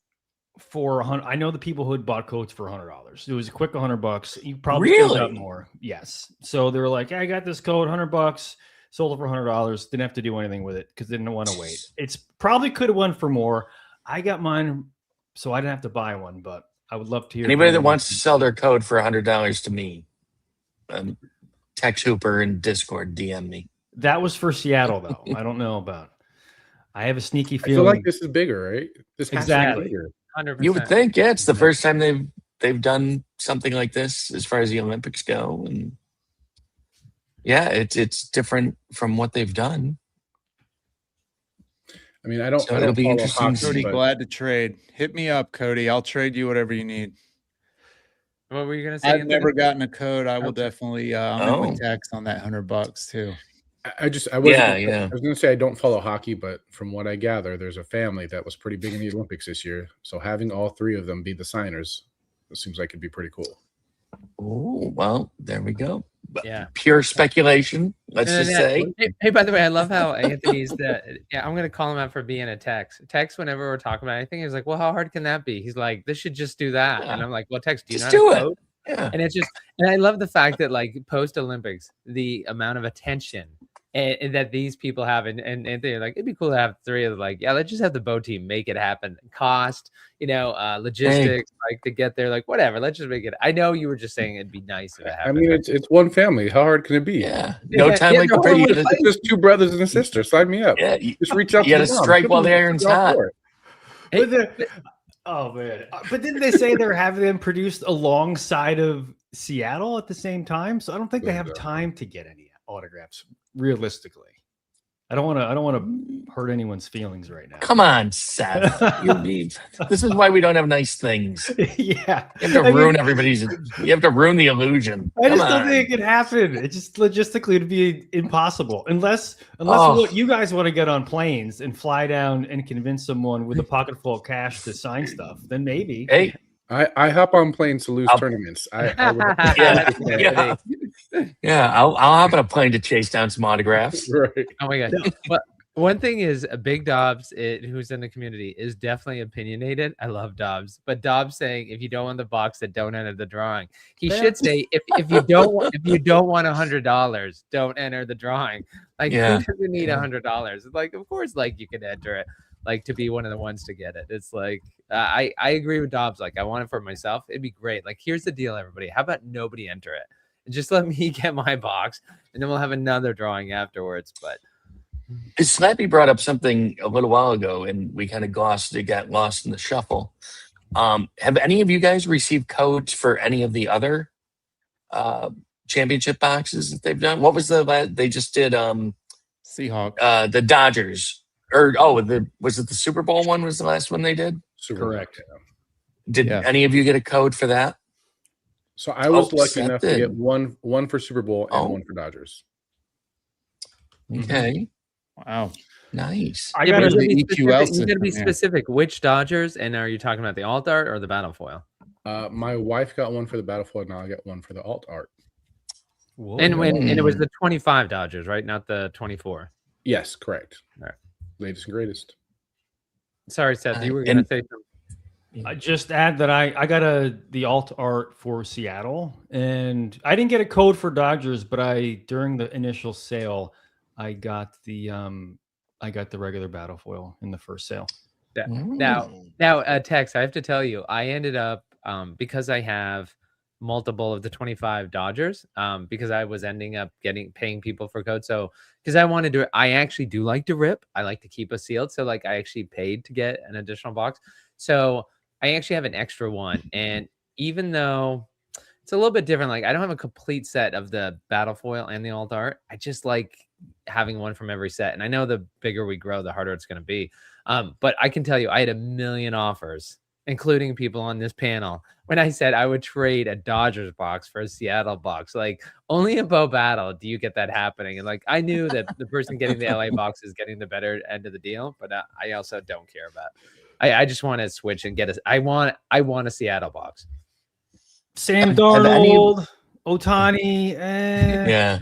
[SPEAKER 6] for 100. I know the people who had bought codes for $100. It was a quick $100. You probably could have got more. Yes. So they were like, I got this code, $100, sold it for $100. Didn't have to do anything with it because they didn't want to wait. It's probably could have won for more. I got mine, so I didn't have to buy one, but I would love to hear.
[SPEAKER 4] Anybody that wants to sell their code for $100 to me, text Hooper and Discord, DM me.
[SPEAKER 6] That was for Seattle, though. I don't know about. I have a sneaky feeling.
[SPEAKER 7] I feel like this is bigger, right? This has
[SPEAKER 6] exactly.
[SPEAKER 7] To be bigger.
[SPEAKER 1] 100%.
[SPEAKER 4] You would think, yeah, it's the first time they've done something like this as far as the Olympics go, and yeah, it's different from what they've done.
[SPEAKER 7] I mean, I don't.
[SPEAKER 4] So
[SPEAKER 7] I
[SPEAKER 4] it'll
[SPEAKER 7] don't
[SPEAKER 4] be
[SPEAKER 7] follow
[SPEAKER 4] interesting.
[SPEAKER 7] hockey,
[SPEAKER 5] Cody,
[SPEAKER 7] but
[SPEAKER 5] glad to trade. Hit me up, Cody. I'll trade you whatever you need.
[SPEAKER 1] What were you gonna say?
[SPEAKER 5] I've never gotten a code. I will definitely. I'm in with tax on that $100 too.
[SPEAKER 7] I was going to say I don't follow hockey, but from what I gather, there's a family that was pretty big in the Olympics this year. So having all three of them be the signers, it seems like it'd be pretty cool.
[SPEAKER 4] Oh, well, there we go.
[SPEAKER 1] Yeah.
[SPEAKER 4] Pure speculation. Let's just say.
[SPEAKER 1] Hey, by the way, I love how Anthony's I'm going to call him out for being a Tex. Tex, whenever we're talking about anything, he's like, well, how hard can that be? He's like, this should just do that. Yeah. And I'm like, well, Tex, do you
[SPEAKER 4] just
[SPEAKER 1] know
[SPEAKER 4] do
[SPEAKER 1] how to code?
[SPEAKER 4] Yeah.
[SPEAKER 1] And it's just, and I love the fact that like post Olympics, the amount of attention and that these people have, and they're like, it'd be cool to have three of them. Like, yeah, let's just have the boat team make it happen. Cost, logistics, like to get there, like whatever. Let's just make it. I know you were just saying it'd be nice if it happened.
[SPEAKER 7] I mean, it's one family. How hard can it be?
[SPEAKER 4] Yeah, no time like
[SPEAKER 7] it's just two brothers and a sister. Sign me up.
[SPEAKER 4] Yeah,
[SPEAKER 7] just reach out.
[SPEAKER 4] You got to strike while the iron's hot.
[SPEAKER 6] Oh man! But didn't they say they're having them produced alongside of Seattle at the same time? So I don't think they have time to get any autographs. Realistically, I don't want to hurt anyone's feelings right now.
[SPEAKER 4] Come on, Seth. This is why we don't have nice things.
[SPEAKER 6] Yeah,
[SPEAKER 4] you have to ruin everybody's. You have to ruin the illusion.
[SPEAKER 6] I just don't think it could happen. It just logistically it'd be impossible unless you guys want to get on planes and fly down and convince someone with a pocket full of cash to sign stuff. Then maybe.
[SPEAKER 7] Hey. I hop on planes to lose tournaments.
[SPEAKER 4] I'll hop on a plane to chase down some autographs.
[SPEAKER 7] Right.
[SPEAKER 1] Oh my god! But one thing is, Big Dobbs, who's in the community, is definitely opinionated. I love Dobbs, but Dobbs saying if you don't want the box, then don't enter the drawing. He should say if you don't want $100, don't enter the drawing. Like who doesn't need $100? Like of course, like you can enter it. Like to be one of the ones to get it. It's like I agree with Dobbs. Like I want it for myself. It'd be great. Like here's the deal, everybody. How about nobody enter it? And just let me get my box, and then we'll have another drawing afterwards. But
[SPEAKER 4] Slappy brought up something a little while ago, and we kind of got lost in the shuffle. Have any of you guys received codes for any of the other championship boxes that they've done? What was they just did?
[SPEAKER 5] Seahawks.
[SPEAKER 4] The Dodgers. Was it the Super Bowl one was the last one they did?
[SPEAKER 7] Correct.
[SPEAKER 4] Did any of you get a code for that?
[SPEAKER 7] So I was lucky enough to get one for Super Bowl and one for Dodgers.
[SPEAKER 4] Okay.
[SPEAKER 5] Wow.
[SPEAKER 4] Nice.
[SPEAKER 1] I got to be specific. Which Dodgers? And are you talking about the alt art or the battle foil?
[SPEAKER 7] My wife got one for the battle foil. Now I got one for the alt art.
[SPEAKER 1] Whoa. And it was the 25 Dodgers, right? Not the 24.
[SPEAKER 7] Yes, correct.
[SPEAKER 1] All right.
[SPEAKER 7] Latest and greatest.
[SPEAKER 1] Sorry, Seth. You were going to say something.
[SPEAKER 6] I just add that I got the alt art for Seattle, and I didn't get a code for Dodgers, but during the initial sale, I got the regular battle foil in the first sale.
[SPEAKER 1] Now, Tex, I have to tell you, I ended up because I have multiple of the 25 Dodgers because I was ending up paying people for codes. So because I actually do like to rip. I like to keep a sealed. So like I actually paid to get an additional box. So I actually have an extra one. And even though it's a little bit different, like I don't have a complete set of the battle foil and the alt art. I just like having one from every set. And I know the bigger we grow, the harder it's going to be. But I can tell you, I had a million offers including people on this panel, when I said I would trade a Dodgers box for a Seattle box. Like, only in Bo Battle do you get that happening. And like, I knew that the person getting the LA box is getting the better end of the deal, but I also don't care about. I just want to switch and get a. I want a Seattle box.
[SPEAKER 6] Sam Darnold, Ohtani.
[SPEAKER 4] Yeah.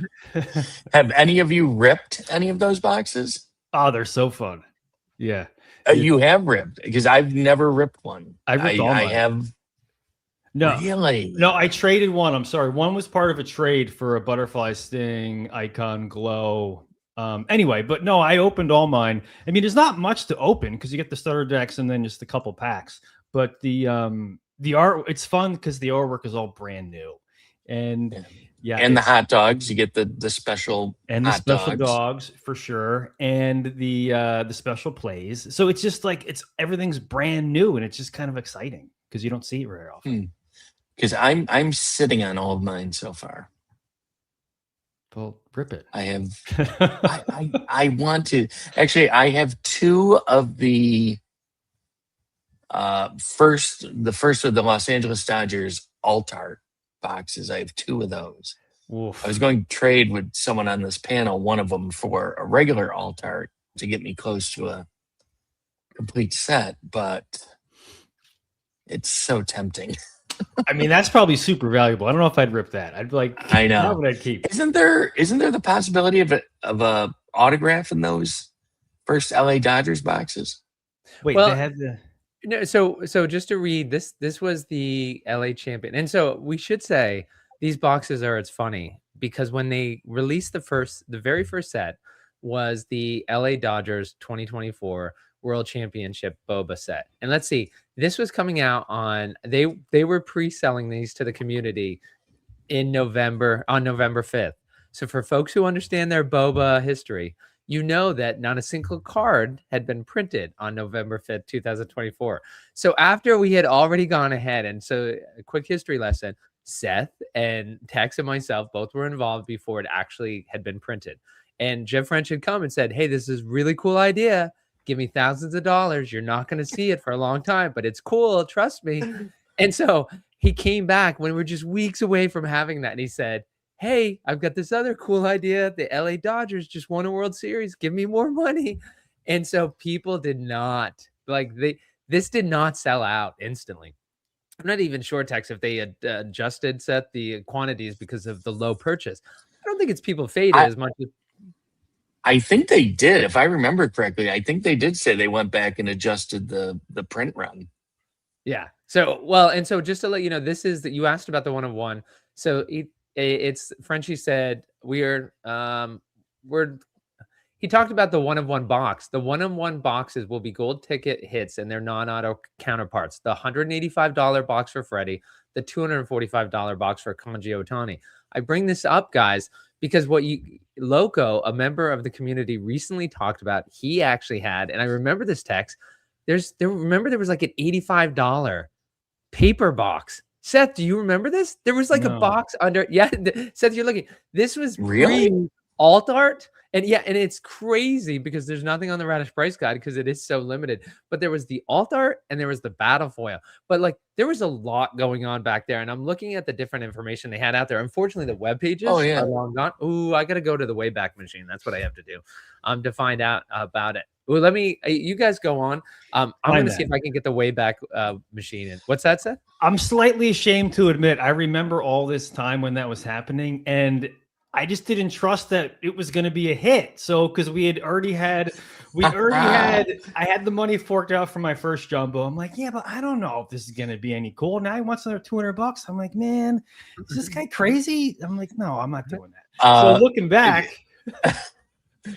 [SPEAKER 4] Have any of you ripped any of those boxes?
[SPEAKER 6] Oh, they're so fun. Yeah.
[SPEAKER 4] You have ripped, because I've never ripped one.
[SPEAKER 6] I ripped all
[SPEAKER 4] I
[SPEAKER 6] mine.
[SPEAKER 4] have.
[SPEAKER 6] No,
[SPEAKER 4] really?
[SPEAKER 6] No, I traded one. I'm sorry. One was part of a trade for a butterfly sting, icon glow. Anyway, but no, I opened all mine. I mean, there's not much to open because you get the starter decks and then just a couple packs. But the art, it's fun because the artwork is all brand new. And yeah,
[SPEAKER 4] and the hot dogs, you get the special
[SPEAKER 6] and the special dogs for sure, and the special plays. So it's just like everything's brand new, and it's just kind of exciting because you don't see it very often.
[SPEAKER 4] Because I'm sitting on all of mine so far.
[SPEAKER 6] Well, rip it.
[SPEAKER 4] I have. I want to actually. I have two of the first of the Los Angeles Dodgers alt art boxes. I have two of those.
[SPEAKER 6] Oof.
[SPEAKER 4] I was going to trade with someone on this panel, one of them for a regular alt art to get me close to a complete set, but it's so tempting.
[SPEAKER 6] I mean, that's probably super valuable. I don't know if I'd rip that. I'd be like,
[SPEAKER 4] I know.
[SPEAKER 6] How would I keep?
[SPEAKER 4] Isn't there the possibility of a autograph in those first LA Dodgers boxes?
[SPEAKER 6] Wait,
[SPEAKER 1] Well,
[SPEAKER 6] they had the.
[SPEAKER 1] No, so just to read this was the LA champion. And so we should say these boxes it's funny because when they released the very first set was the LA Dodgers 2024 World Championship Boba set. And let's see, this was coming out on they were pre-selling these to the community on November 5th. So for folks who understand their Boba history, you know that not a single card had been printed on November 5th, 2024. So after we had already gone ahead, and so a quick history lesson, Seth and Tex and myself both were involved before it actually had been printed. And Jeff French had come and said, hey, this is a really cool idea. Give me thousands of dollars. You're not going to see it for a long time, but it's cool. Trust me. And so he came back when we were just weeks away from having that. And he said, hey, I've got this other cool idea. The LA Dodgers just won a World Series. Give me more money. And so people did not this did not sell out instantly. I'm not even sure, Tex, if they had adjusted set the quantities because of the low purchase. I don't think it's people faded as much as.
[SPEAKER 4] I think they did. If I remember correctly, I think they did say they went back and adjusted the print run.
[SPEAKER 1] Yeah. So just to let you know, this is that you asked about the 1-of-1. So it's Frenchie said he talked about the 1-of-1 box. The 1-of-1 boxes will be gold ticket hits and their non-auto counterparts. The $185 box for Freddie, the $245 box for Kanji Ohtani. I bring this up, guys, because Loco, a member of the community, recently talked about, he actually had, and I remember this text, there was like an $85 paper box. Seth, do you remember this? There was like a box under. Yeah, Seth, you're looking. This was
[SPEAKER 4] really
[SPEAKER 1] alt art, and it's crazy because there's nothing on the Radish price guide because it is so limited. But there was the alt art and there was the battle foil. But like there was a lot going on back there, and I'm looking at the different information they had out there. Unfortunately, the web pages are long gone. Ooh, I got to go to the Wayback Machine. That's what I have to do, to find out about it. Well, you guys go on. I'm going to see if I can get the Wayback Machine in. What's that, Seth?
[SPEAKER 6] I'm slightly ashamed to admit, I remember all this time when that was happening, and I just didn't trust that it was going to be a hit. So, because I had the money forked out for my first jumbo. I'm like, yeah, but I don't know if this is going to be any cool. Now he wants another $200. I'm like, man, is this guy crazy? I'm like, no, I'm not doing that. So looking back.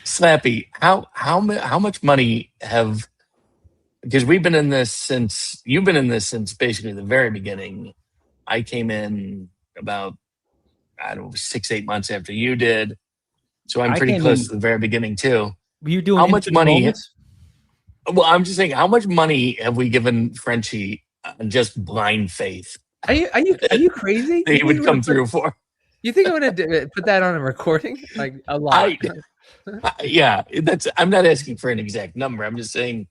[SPEAKER 4] Slappy, how much money because you've been in this since basically the very beginning. I came in about 6-8 months after you did, so I'm pretty close to the very beginning too.
[SPEAKER 6] Were you doing
[SPEAKER 4] how much money? Well, I'm just saying, how much money have we given Frenchie on just blind faith?
[SPEAKER 1] Are you crazy?
[SPEAKER 4] He would come through for.
[SPEAKER 1] You think I'm going to put that on a recording? Like a lot.
[SPEAKER 4] Yeah, I'm not asking for an exact number. I'm just saying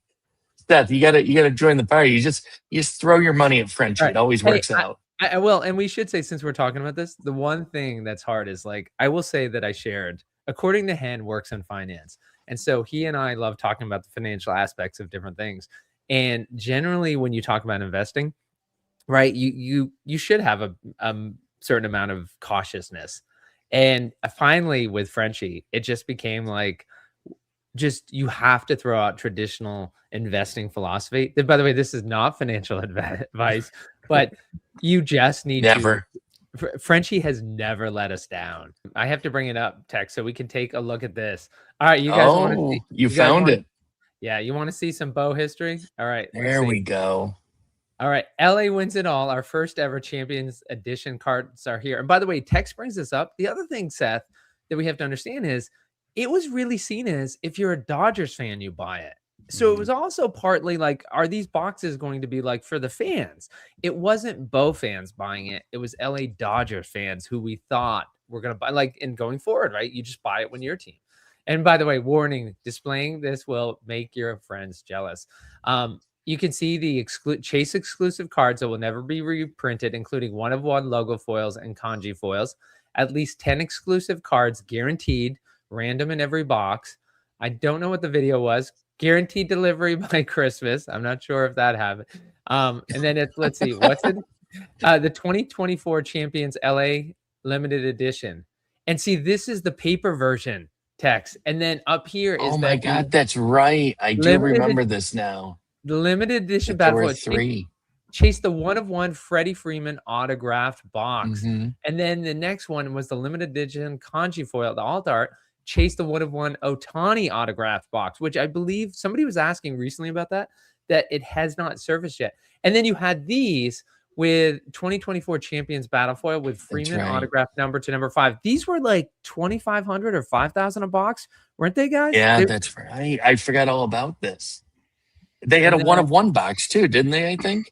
[SPEAKER 4] Seth, you gotta join the party. You just throw your money at Frenchie.
[SPEAKER 1] Right.
[SPEAKER 4] It always
[SPEAKER 1] Hey,
[SPEAKER 4] works out.
[SPEAKER 1] I will, and we should say, since we're talking about this, the one thing that's hard is like, I will say that I shared, according to Hen, works in finance. And so he and I love talking about the financial aspects of different things. And generally, when you talk about investing, right, you should have a certain amount of cautiousness. And finally, with Frenchie, it just became like, just you have to throw out traditional investing philosophy. By the way, this is not financial advice, but you just need
[SPEAKER 4] Never.
[SPEAKER 1] to. Frenchie has never let us down. I have to bring it up, Tex, so we can take a look at this. All right, you guys want to see?
[SPEAKER 4] You
[SPEAKER 1] guys
[SPEAKER 4] found
[SPEAKER 1] wanna,
[SPEAKER 4] it.
[SPEAKER 1] Yeah, you want to see some bow history? All right,
[SPEAKER 4] There we go.
[SPEAKER 1] All right, LA wins it all. Our first ever Champions Edition cards are here. And by the way, Tex brings this up. The other thing, Seth, that we have to understand is it was really seen as if you're a Dodgers fan, you buy it. So it was also partly like, are these boxes going to be like for the fans? It wasn't Bo fans buying it. It was LA Dodgers fans who we thought were going to buy, like, in going forward, right? You just buy it when you're a team. And by the way, warning, displaying this will make your friends jealous. You can see the Chase exclusive cards that will never be reprinted, including 1-of-1 logo foils and kanji foils. At least 10 exclusive cards guaranteed, random in every box. I don't know what the video was. Guaranteed delivery by Christmas. I'm not sure if that happened. And then let's see, what's it? The 2024 Champions LA Limited Edition. And see, this is the paper version, Tex. And then up here is
[SPEAKER 4] oh my God, that's right. I do remember this now.
[SPEAKER 1] The limited edition
[SPEAKER 4] There were
[SPEAKER 1] Battle
[SPEAKER 4] 3.
[SPEAKER 1] Chase the 1-of-1 Freddie Freeman autographed box. And then the next one was the limited edition kanji foil, the alt art. Chase the 1-of-1 Otani autographed box, which I believe somebody was asking recently about that it has not surfaced yet. And then you had these with 2024 Champions Battle Foil with Freeman autograph number to number 5. These were like 2,500 or 5,000 a box, weren't they, guys?
[SPEAKER 4] Yeah, that's right. I forgot all about this. They had a 1-of-1 box too, didn't they? I think.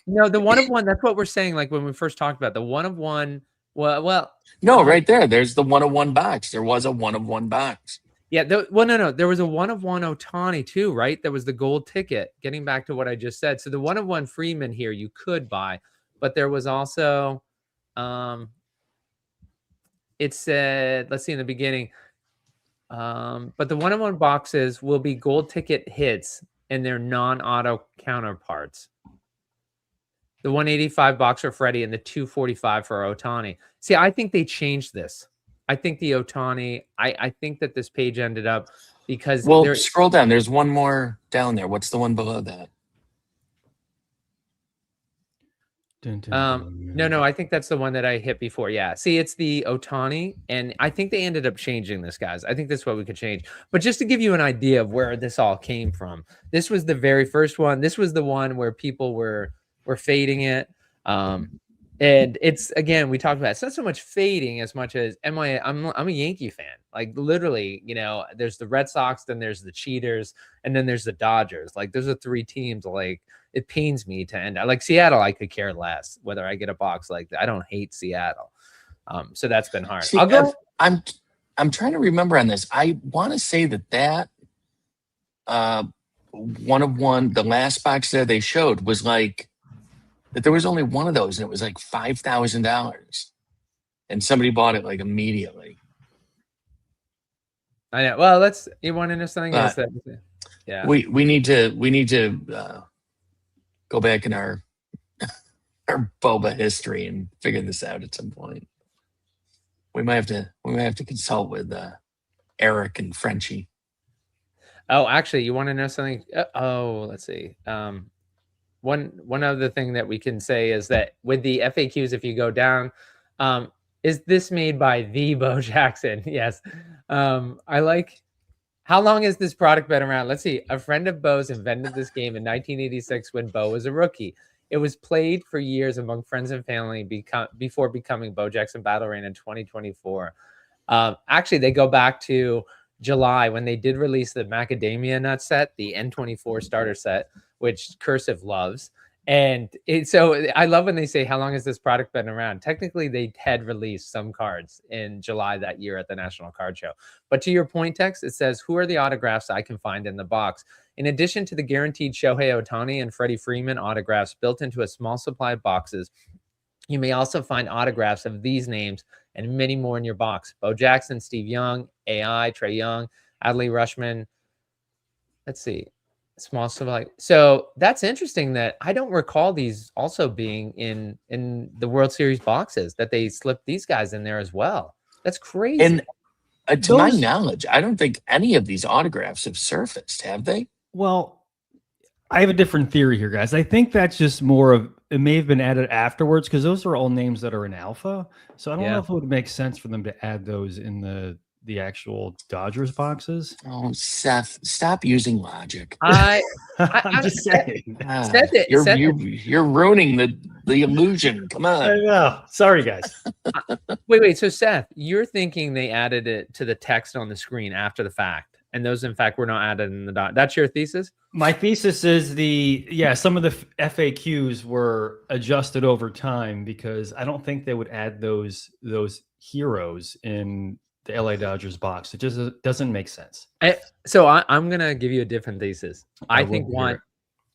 [SPEAKER 1] No, the 1-of-1. That's what we're saying. Like when we first talked about the 1-of-1. Well.
[SPEAKER 4] No, right there. There's the 1-of-1 box. There was a 1-of-1 box.
[SPEAKER 1] Yeah. No. There was a 1-of-1 Otani too, right? There was the gold ticket. Getting back to what I just said. So the 1-of-1 Freeman here you could buy, but there was also, it said, let's see in the beginning, but the 1-of-1 boxes will be gold ticket hits and their non-auto counterparts. The 185 box for Freddie and the 245 for Otani. See, I think they changed this. I think the Otani, I think that this page ended up because...
[SPEAKER 4] Well, scroll down. There's one more down there. What's the one below that?
[SPEAKER 1] No, I think that's the one that I hit before. Yeah. See, it's the Otani, and I think they ended up changing this, guys. I think that's what we could change. But just to give you an idea of where this all came from, this was the very first one. This was the one where people were fading it. And it's, again, we talked about, it's not so much fading as much as I'm a Yankee fan. Like literally, there's the Red Sox, then there's the Cheaters, and then there's the Dodgers. Like those are 3 teams. Like it pains me to end. Like Seattle, I could care less whether I get a box like that. I don't hate Seattle. So that's been hard.
[SPEAKER 4] See, I'm trying to remember on this. I want to say that 1-of-1, the last box there they showed was like, that there was only one of those and it was like $5,000 and somebody bought it like immediately.
[SPEAKER 1] I know. Well, you want to know something else? Yeah.
[SPEAKER 4] We need to go back in our boba history and figure this out at some point. We might have to consult with Eric and Frenchie.
[SPEAKER 1] Oh, actually, you want to know something? Let's see. One other thing that we can say is that with the FAQs, if you go down, is this made by the Bo Jackson? Yes. I like, how long has this product been around? Let's see. A friend of Bo's invented this game in 1986 when Bo was a rookie. It was played for years among friends and family before becoming Bo Jackson Battle Rain in 2024. Actually, they go back to July when they did release the macadamia nut set, the N24 starter set, which Cursive loves. And so I love when they say, how long has this product been around? Technically, they had released some cards in July that year at the National Card Show. But to your point, Tex, it says, who are the autographs I can find in the box? In addition to the guaranteed Shohei Ohtani and Freddie Freeman autographs built into a small supply of boxes, you may also find autographs of these names and many more in your box. Bo Jackson, Steve Young, AI, Trey Young, Adley Rushman. Let's see. Small supply. So that's interesting that I don't recall these also being in the World Series boxes, that they slipped these guys in there as well. That's crazy.
[SPEAKER 4] And to my knowledge, I don't think any of these autographs have surfaced, have they?
[SPEAKER 6] Well, I have a different theory here, guys. I think that's just more of, it may have been added afterwards because those are all names that are in alpha. So I don't know if it would make sense for them to add those in the actual Dodgers boxes.
[SPEAKER 4] Oh, Seth, stop using logic.
[SPEAKER 6] I'm just saying.
[SPEAKER 4] You're ruining the illusion. Come on.
[SPEAKER 6] I know. Sorry, guys.
[SPEAKER 1] Wait. So Seth, you're thinking they added it to the text on the screen after the fact, and those in fact were not added in the dot. That's your thesis?
[SPEAKER 6] My thesis is some of the FAQs were adjusted over time because I don't think they would add those heroes in the LA Dodgers box. It just doesn't make sense.
[SPEAKER 1] So I'm going to give you a different thesis. I think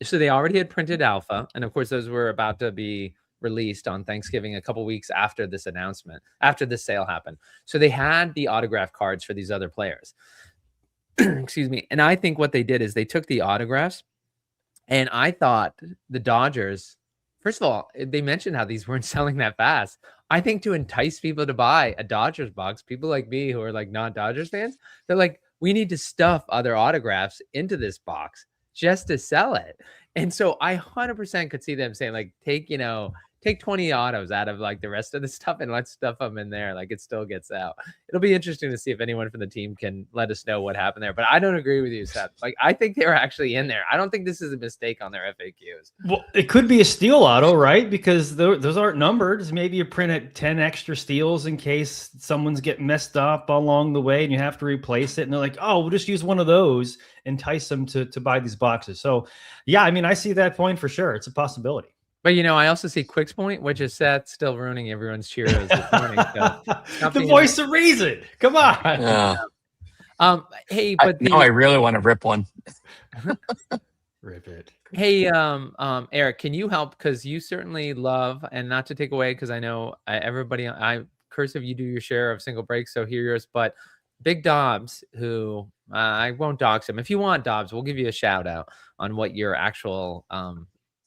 [SPEAKER 1] so they already had printed alpha, and of course those were about to be released on Thanksgiving a couple weeks after this announcement, after this sale happened. So they had the autograph cards for these other players. Excuse me. And I think what they did is they took the autographs, and I thought the Dodgers, first of all, they mentioned how these weren't selling that fast. I think to entice people to buy a Dodgers box, people like me who are like not Dodgers fans, they're like, we need to stuff other autographs into this box just to sell it. And so I 100% could see them saying like, take 20 autos out of like the rest of the stuff and let's stuff them in there. Like it still gets out. It'll be interesting to see if anyone from the team can let us know what happened there. But I don't agree with you, Seth. Like I think they were actually in there. I don't think this is a mistake on their FAQs.
[SPEAKER 6] Well, it could be a steal auto, right? Because those aren't numbered. Maybe you print at 10 extra steals in case someone's getting messed up along the way and you have to replace it. And they're like, oh, we'll just use one of those, entice them to buy these boxes. So yeah, I mean, I see that point for sure. It's a possibility.
[SPEAKER 1] But, I also see Quick's point, which is Seth still ruining everyone's Cheerios this morning. So
[SPEAKER 6] the voice of reason. Come on.
[SPEAKER 1] Hey, but
[SPEAKER 4] I really want to rip one.
[SPEAKER 6] Rip it.
[SPEAKER 1] Hey, Eric, can you help? Because you certainly love, and not to take away, because I know everybody, Cursive, you do your share of single breaks, so hear yours. But Big Dobbs, who I won't dox him. If you want Dobbs, we'll give you a shout out on what your actual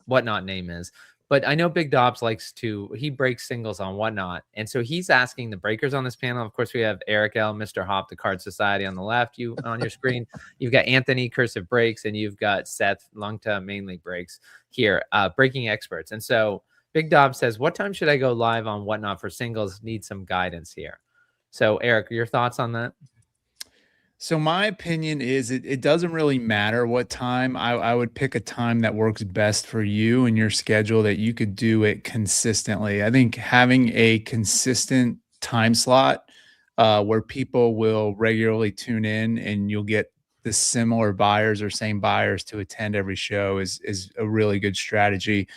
[SPEAKER 1] Whatnot name is. But I know Big Dobbs he breaks singles on Whatnot. And so he's asking the breakers on this panel. Of course, we have Eric L., Mr. Hop, the Card Society on the left, on your screen. You've got Anthony, Cursive Breaks, and you've got Seth, Lungta, Mainly Breaks here, breaking experts. And so Big Dobbs says, what time should I go live on Whatnot for singles? Need some guidance here. So Eric, your thoughts on that?
[SPEAKER 5] So my opinion is it doesn't really matter what time. I would pick a time that works best for you and your schedule that you could do it consistently. I think having a consistent time slot where people will regularly tune in and you'll get the similar buyers or same buyers to attend every show is a really good strategy.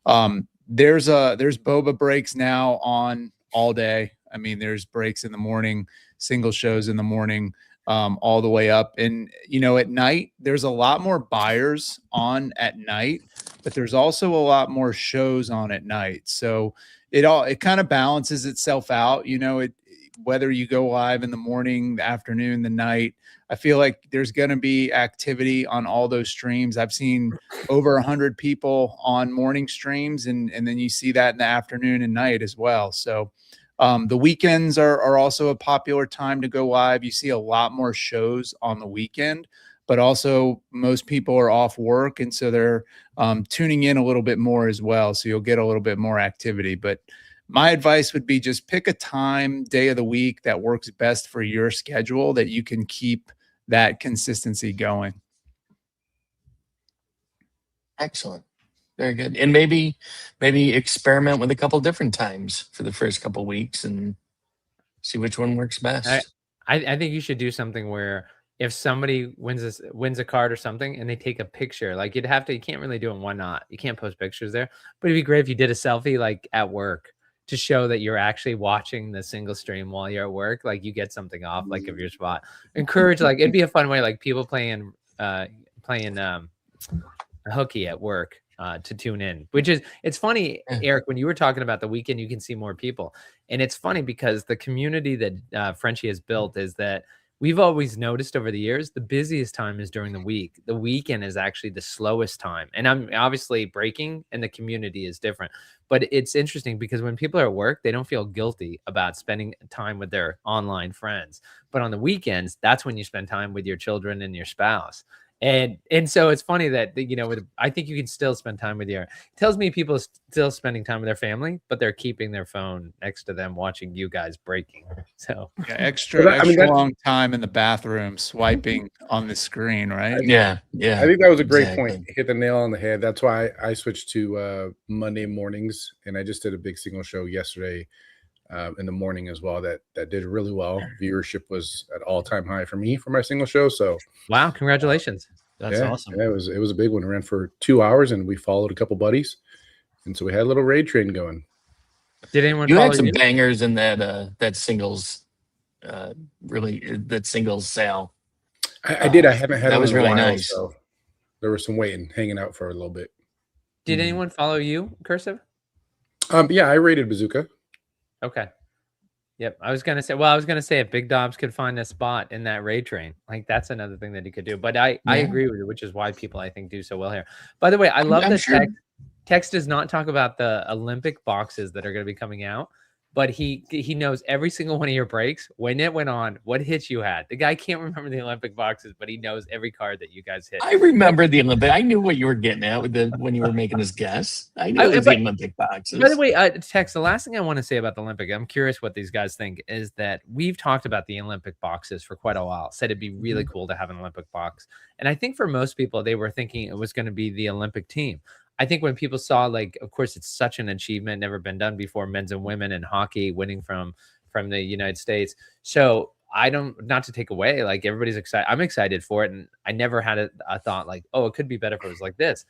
[SPEAKER 5] There's boba breaks now on all day. I mean, there's breaks in the morning, single shows in the morning. All the way up. And, at night, there's a lot more buyers on at night, but there's also a lot more shows on at night. So it kind of balances itself out, whether you go live in the morning, the afternoon, the night. I feel like there's going to be activity on all those streams. I've seen over 100 people on morning streams, and then you see that in the afternoon and night as well. So the weekends are also a popular time to go live. You see a lot more shows on the weekend, but also most people are off work. And so they're tuning in a little bit more as well. So you'll get a little bit more activity. But my advice would be just pick a time, day of the week that works best for your schedule that you can keep that consistency going.
[SPEAKER 4] Excellent. Very good. And maybe experiment with a couple different times for the first couple weeks and see which one works best.
[SPEAKER 1] I think you should do something where if somebody wins a card or something and they take a picture, like you can't really do it. Why not? You can't post pictures there, but it'd be great if you did a selfie like at work to show that you're actually watching the single stream while you're at work. Like you get something off like of your spot. Encourage, like it'd be a fun way, like people playing hooky at work to tune in, it's funny, Eric, when you were talking about the weekend, you can see more people. And it's funny because the community that Frenchie has built is that we've always noticed over the years, the busiest time is during the week. The weekend is actually the slowest time. And I'm obviously breaking and the community is different, but it's interesting because when people are at work, they don't feel guilty about spending time with their online friends. But on the weekends, that's when you spend time with your children and your spouse. And so it's funny that, I think you can still spend time with it tells me people are still spending time with their family, but they're keeping their phone next to them watching you guys breaking. So
[SPEAKER 5] yeah, extra long time in the bathroom swiping on the screen, right?
[SPEAKER 4] Yeah.
[SPEAKER 7] I think that was a great point. Hit the nail on the head. That's why I switched to Monday mornings, and I just did a big single show yesterday in the morning as well. That did really well. Viewership was at all-time high for me for my single show. So
[SPEAKER 1] wow, congratulations!
[SPEAKER 6] That's awesome.
[SPEAKER 7] Yeah, it was a big one. It ran for 2 hours, and we followed a couple buddies, and so we had a little raid train going.
[SPEAKER 1] Did anyone?
[SPEAKER 4] You had some bangers in that singles, that singles sale.
[SPEAKER 7] I did. I haven't had
[SPEAKER 4] that was really nice.
[SPEAKER 7] So there was some hanging out for a little bit.
[SPEAKER 1] Did anyone follow you, Cursive?
[SPEAKER 7] Yeah, I rated Bazooka.
[SPEAKER 1] Okay. Yep. I was gonna say if Big Dobbs could find a spot in that raid train, like that's another thing that he could do. But I agree with you, which is why people I think do so well here. By the way, I love that Tex does not talk about the Olympic boxes that are going to be coming out, but he knows every single one of your breaks, when it went on, what hits you had. The guy can't remember the Olympic boxes, but he knows every card that you guys hit.
[SPEAKER 4] I remember the Olympic. I knew what you were getting at when you were making this guess. I knew it was the Olympic boxes.
[SPEAKER 1] By the way, Tex, the last thing I want to say about the Olympic, I'm curious what these guys think, is that we've talked about the Olympic boxes for quite a while. Said it'd be really cool to have an Olympic box. And I think for most people, they were thinking it was going to be the Olympic team. I think when people saw, like, of course, it's such an achievement, never been done before, men's and women in hockey winning from the United States. So not to take away, like everybody's excited. I'm excited for it. And I never had a thought like, oh, it could be better if it was like this.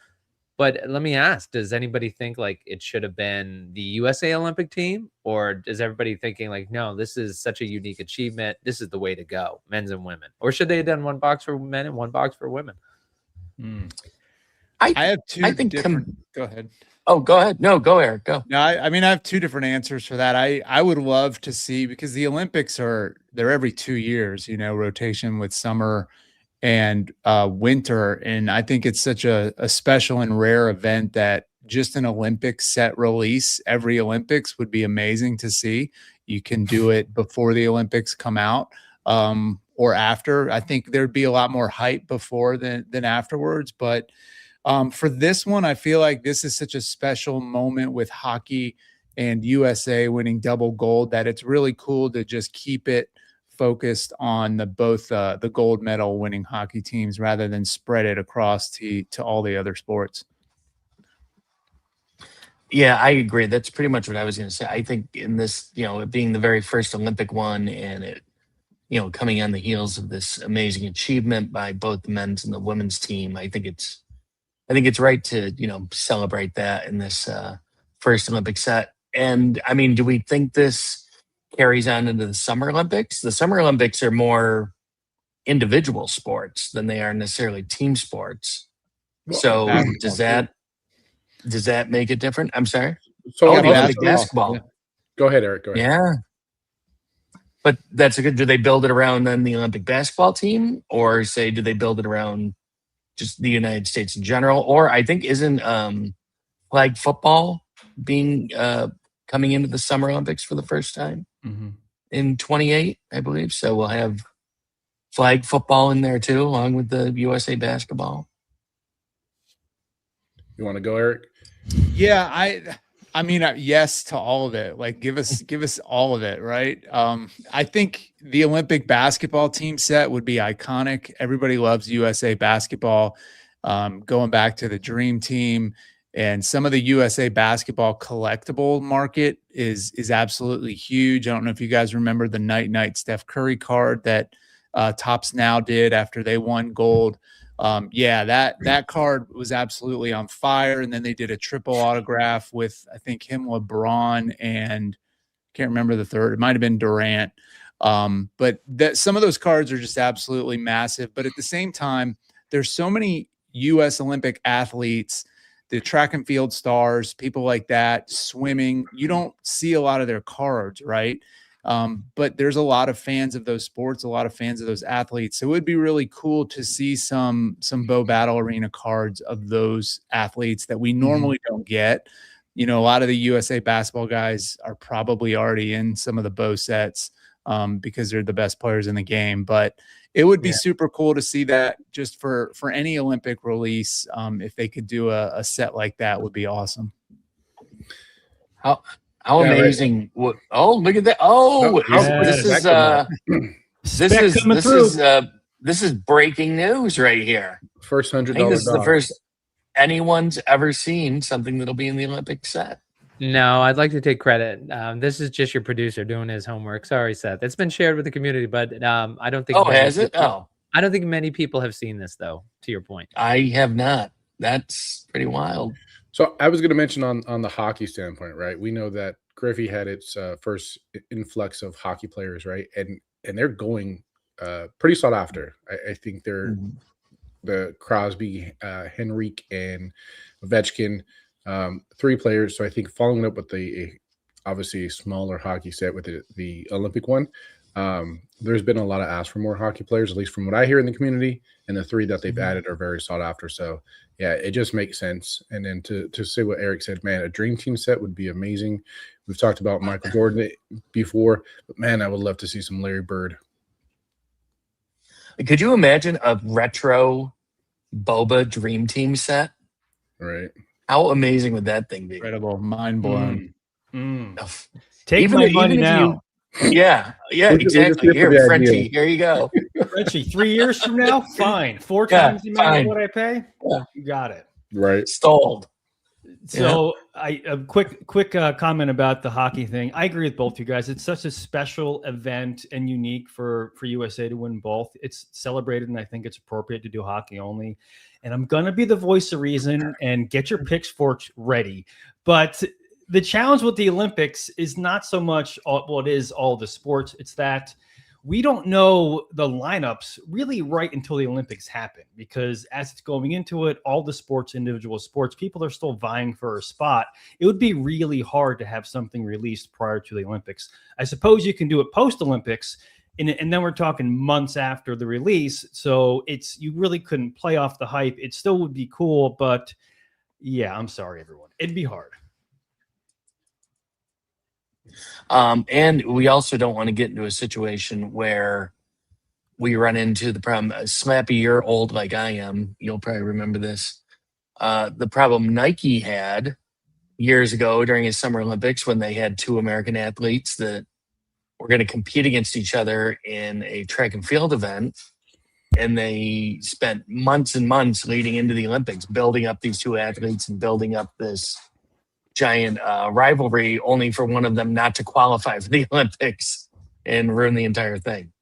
[SPEAKER 1] But let me ask, does anybody think like it should have been the USA Olympic team? Or is everybody thinking like, no, this is such a unique achievement. This is the way to go, men's and women? Or should they have done one box for men and one box for women?
[SPEAKER 5] I have two different. Go ahead.
[SPEAKER 4] Oh, go ahead. No, go, Eric. Go.
[SPEAKER 5] No, I mean, I have two different answers for that. I would love to see, because the Olympics they're every 2 years, rotation with summer and winter. And I think it's such a special and rare event that just an Olympic set release every Olympics would be amazing to see. You can do it before the Olympics come out. Or after. I think there'd be a lot more hype before than afterwards. But for this one, I feel like this is such a special moment with hockey and USA winning double gold that it's really cool to just keep it focused on both the gold medal winning hockey teams rather than spread it across to all the other sports.
[SPEAKER 4] Yeah, I agree. That's pretty much what I was going to say. I think in this, it being the very first Olympic one, and it, coming on the heels of this amazing achievement by both the men's and the women's team, I think it's right to, celebrate that in this first Olympic set. And I mean, do we think this carries on into the Summer Olympics? The Summer Olympics are more individual sports than they are necessarily team sports. So does that make it different? I'm sorry.
[SPEAKER 7] So
[SPEAKER 4] basketball.
[SPEAKER 7] Yeah. Go ahead, Eric. Go ahead.
[SPEAKER 4] Yeah. But that's a good, do they build it around then the Olympic basketball team, or do they build it around just the United States in general? Or I think isn't flag football being coming into the Summer Olympics for the first time in 28, I believe. So we'll have flag football in there too, along with the USA basketball.
[SPEAKER 7] You want to go, Eric?
[SPEAKER 5] Yeah, I mean, yes to all of it. Like, give us all of it, right? I think the Olympic basketball team set would be iconic. Everybody loves USA basketball. Going back to the Dream Team, and some of the USA basketball collectible market is absolutely huge. I don't know if you guys remember the Night Steph Curry card that Tops Now did after they won gold. Yeah, that card was absolutely on fire. And then they did a triple autograph with, I think, him, LeBron, and can't remember the third. It might have been Durant. But some of those cards are just absolutely massive. But at the same time, there's so many U.S. Olympic athletes, the track and field stars, people like that, swimming. You don't see a lot of their cards, right? But there's a lot of fans of those sports, a lot of fans of those athletes. So it would be really cool to see some Bow Battle Arena cards of those athletes that we normally don't get. You know, a lot of the USA basketball guys are probably already in some of the Bow sets because they're the best players in the game. But it would be super cool to see that just for any Olympic release. If they could do a set like that, would be awesome.
[SPEAKER 4] How amazing! Right. Oh, look at that! Oh, this is breaking news right here.
[SPEAKER 7] First $100.
[SPEAKER 4] This is the first anyone's ever seen something that'll be in the Olympic set.
[SPEAKER 1] No, I'd like to take credit. This is just your producer doing his homework. Sorry, Seth. It's been shared with the community, but I don't think.
[SPEAKER 4] Oh, has it? Oh,
[SPEAKER 1] I don't think many people have seen this, though. To your point,
[SPEAKER 4] I have not. That's pretty wild.
[SPEAKER 7] So I was going to mention on the hockey standpoint, right? We know that Griffey had its first influx of hockey players, right? And they're going pretty sought after. I think they're the Crosby, Henrique, and Ovechkin. 3 players. So I think following up with the obviously a smaller hockey set with the Olympic one, there's been a lot of ask for more hockey players, at least from what I hear in the community, and the 3 that they've added are very sought after. So yeah, it just makes sense. And then to say what Eric said, man, a dream team set would be amazing. We've talked about Michael Jordan before, but man, I would love to see some Larry Bird.
[SPEAKER 4] Could you imagine a retro Boba dream team set?
[SPEAKER 7] Right.
[SPEAKER 4] How amazing would that thing be?
[SPEAKER 5] Incredible, mind blown.
[SPEAKER 6] Take my money now.
[SPEAKER 4] Yeah, exactly. Here, Frenchie, here you go.
[SPEAKER 6] Frenchie, 3 years from now, fine. 4 times the amount of what I pay.
[SPEAKER 4] Yeah.
[SPEAKER 6] You got it.
[SPEAKER 7] Right.
[SPEAKER 4] Stalled.
[SPEAKER 6] So a quick comment about the hockey thing. I agree with both you guys. It's such a special event and unique for USA to win both. It's celebrated, and I think it's appropriate to do hockey only. And I'm going to be the voice of reason and get your pitchforks ready. But the challenge with the Olympics is not so much it is all the sports. It's that we don't know the lineups really right until the Olympics happen, because as it's going into it, all the sports, individual sports, people are still vying for a spot. It would be really hard to have something released prior to the Olympics. I suppose you can do it post-Olympics, and then we're talking months after the release. So you really couldn't play off the hype. It still would be cool, but yeah, I'm sorry, everyone. It'd be hard.
[SPEAKER 4] And we also don't want to get into a situation where we run into the problem. Slappy, you're old like I am. You'll probably remember this. The problem Nike had years ago during his Summer Olympics, when they had 2 American athletes that were going to compete against each other in a track and field event. And they spent months and months leading into the Olympics, building up these 2 athletes and building up this giant rivalry, only for one of them not to qualify for the Olympics and ruin the entire thing.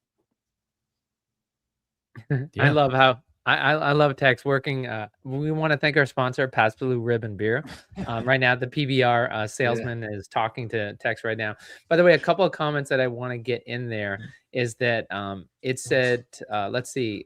[SPEAKER 1] I love how I love Tex working. We want to thank our sponsor, Pass Blue Ribbon Beer. Right now, the PBR salesman is talking to Tex right now. By the way, a couple of comments that I want to get in there is that it said, let's see.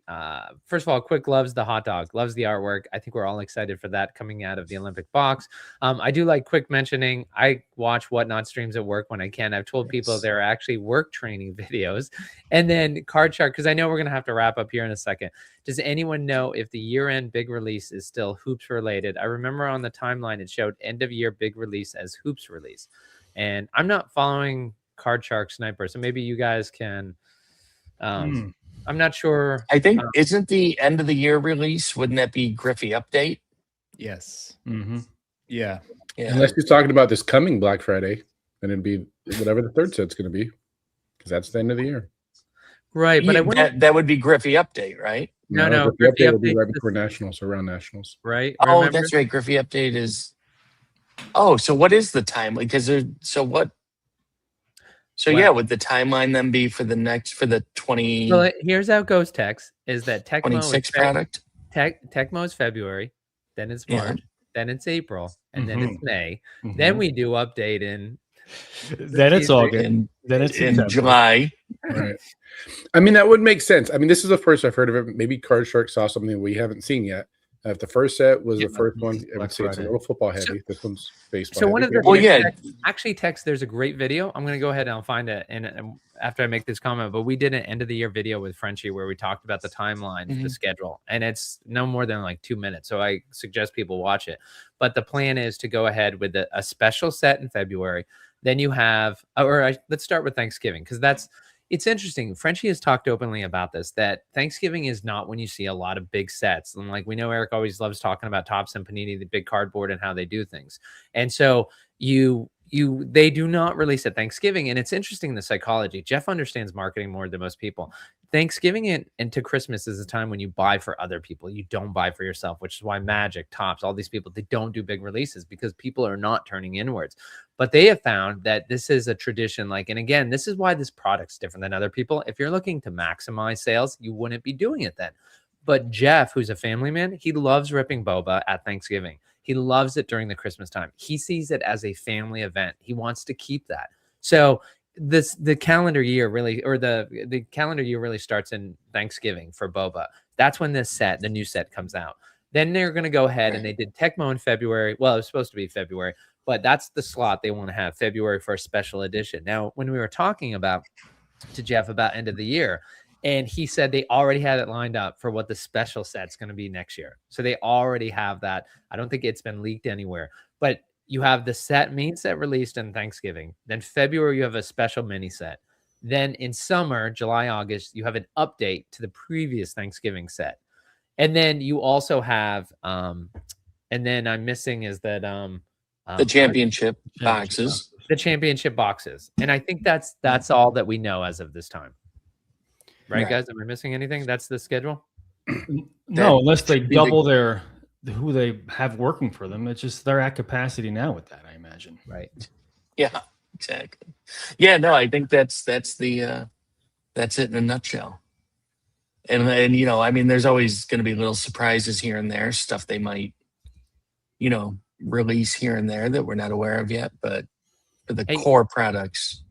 [SPEAKER 1] First of all, Quick loves the hot dog, loves the artwork. I think we're all excited for that coming out of the Olympic box. I do like Quick mentioning, I watch Whatnot streams at work when I can. I've told people there are actually work training videos. And then Card Shark, because I know we're going to have to wrap up here in a second. Does anyone know if the year-end big release is still hoops related? I remember on the timeline it showed end-of-year big release as hoops release. And I'm not following Card Shark Sniper, so maybe you guys can. I'm not sure.
[SPEAKER 4] I think isn't the end of the year release? Wouldn't that be Griffey Update?
[SPEAKER 5] Yes.
[SPEAKER 7] Yeah. Unless he's talking about this coming Black Friday, then it'd be whatever the third set's going to be, because that's the end of the year.
[SPEAKER 1] Right, but
[SPEAKER 4] that would be Griffey Update, right?
[SPEAKER 1] No.
[SPEAKER 7] Griffey Update will be right before Nationals, around Nationals.
[SPEAKER 1] Right.
[SPEAKER 4] Oh,
[SPEAKER 1] remember?
[SPEAKER 4] that's right. Griffey Update is. Oh, so what is the time? Because so what? So
[SPEAKER 1] Well-
[SPEAKER 4] yeah, would the timeline then be for the 20,
[SPEAKER 1] Well, here's how it goes, Tex, is that Tecmo
[SPEAKER 4] 26 product?
[SPEAKER 1] Tecmo is February, then it's
[SPEAKER 4] Yeah.
[SPEAKER 1] March, then it's April, and then it's May.
[SPEAKER 6] Mhm.
[SPEAKER 1] Then we do update in
[SPEAKER 6] Then it's August.
[SPEAKER 4] In,
[SPEAKER 6] Then it's
[SPEAKER 4] in
[SPEAKER 6] September.
[SPEAKER 4] July.
[SPEAKER 7] Right. I mean, that would make sense. I mean, this is the first I've heard of it. Maybe Card Shark saw something we haven't seen yet. If the first set was
[SPEAKER 6] Yeah,
[SPEAKER 7] the first one, I
[SPEAKER 6] Black
[SPEAKER 7] would say it's a
[SPEAKER 6] Friday.
[SPEAKER 7] little football heavy. This one's baseball.
[SPEAKER 1] So one
[SPEAKER 7] heavy.
[SPEAKER 1] of the
[SPEAKER 4] Well, yeah.
[SPEAKER 1] actually, Tex, there's a great video. I'm gonna go ahead and I'll find it, and after I make this comment, but we did an end of the year video with Frenchie where we talked about the timeline, the schedule, and it's no more than like 2 minutes. So I suggest people watch it. But the plan is to go ahead with a special set in February. Then you have, let's start with Thanksgiving, because it's interesting. Frenchie has talked openly about this, that Thanksgiving is not when you see a lot of big sets. And like we know Eric always loves talking about Topps and Panini, the big cardboard and how they do things. And so they do not release at Thanksgiving. And it's interesting, the psychology. Jeff understands marketing more than most people. Thanksgiving and to Christmas is a time when you buy for other people. You don't buy for yourself, which is why Magic, Topps, all these people, they don't do big releases because people are not turning inwards. But they have found that this is a tradition. Like, and again, this is why this product's different than other people. If you're looking to maximize sales, you wouldn't be doing it then. But Jeff, who's a family man, he loves ripping boba at Thanksgiving. He loves it during the Christmas time. He sees it as a family event. He wants to keep that. So the calendar year really, or the calendar year really starts in Thanksgiving for boba. That's when the new set comes out. Then they're going to go ahead and they did Tecmo in February. Well, it was supposed to be February, but that's the slot they want to have, February for a special edition. Now, when we were talking to Jeff about end of the year, and he said they already had it lined up for what the special set's going to be next year. So they already have that. I don't think it's been leaked anywhere, but you have the main set released in Thanksgiving. Then February, you have a special mini set. Then in summer, July, August, you have an update to the previous Thanksgiving set. And then you also have, and then I'm missing is that
[SPEAKER 4] The championship boxes.
[SPEAKER 1] the championship boxes. And I think that's all that we know as of this time. Right, guys? Am I missing anything? That's the schedule?
[SPEAKER 6] No, unless they
[SPEAKER 4] should be
[SPEAKER 6] double who they have working for them. It's just they're at capacity now with that, I imagine.
[SPEAKER 1] Right.
[SPEAKER 4] Yeah, exactly. Yeah, no, I think that's it in a nutshell. And you know, I mean, there's always going to be little surprises here and there, stuff they might, you know, release here and there that we're not aware of yet. But for the core products,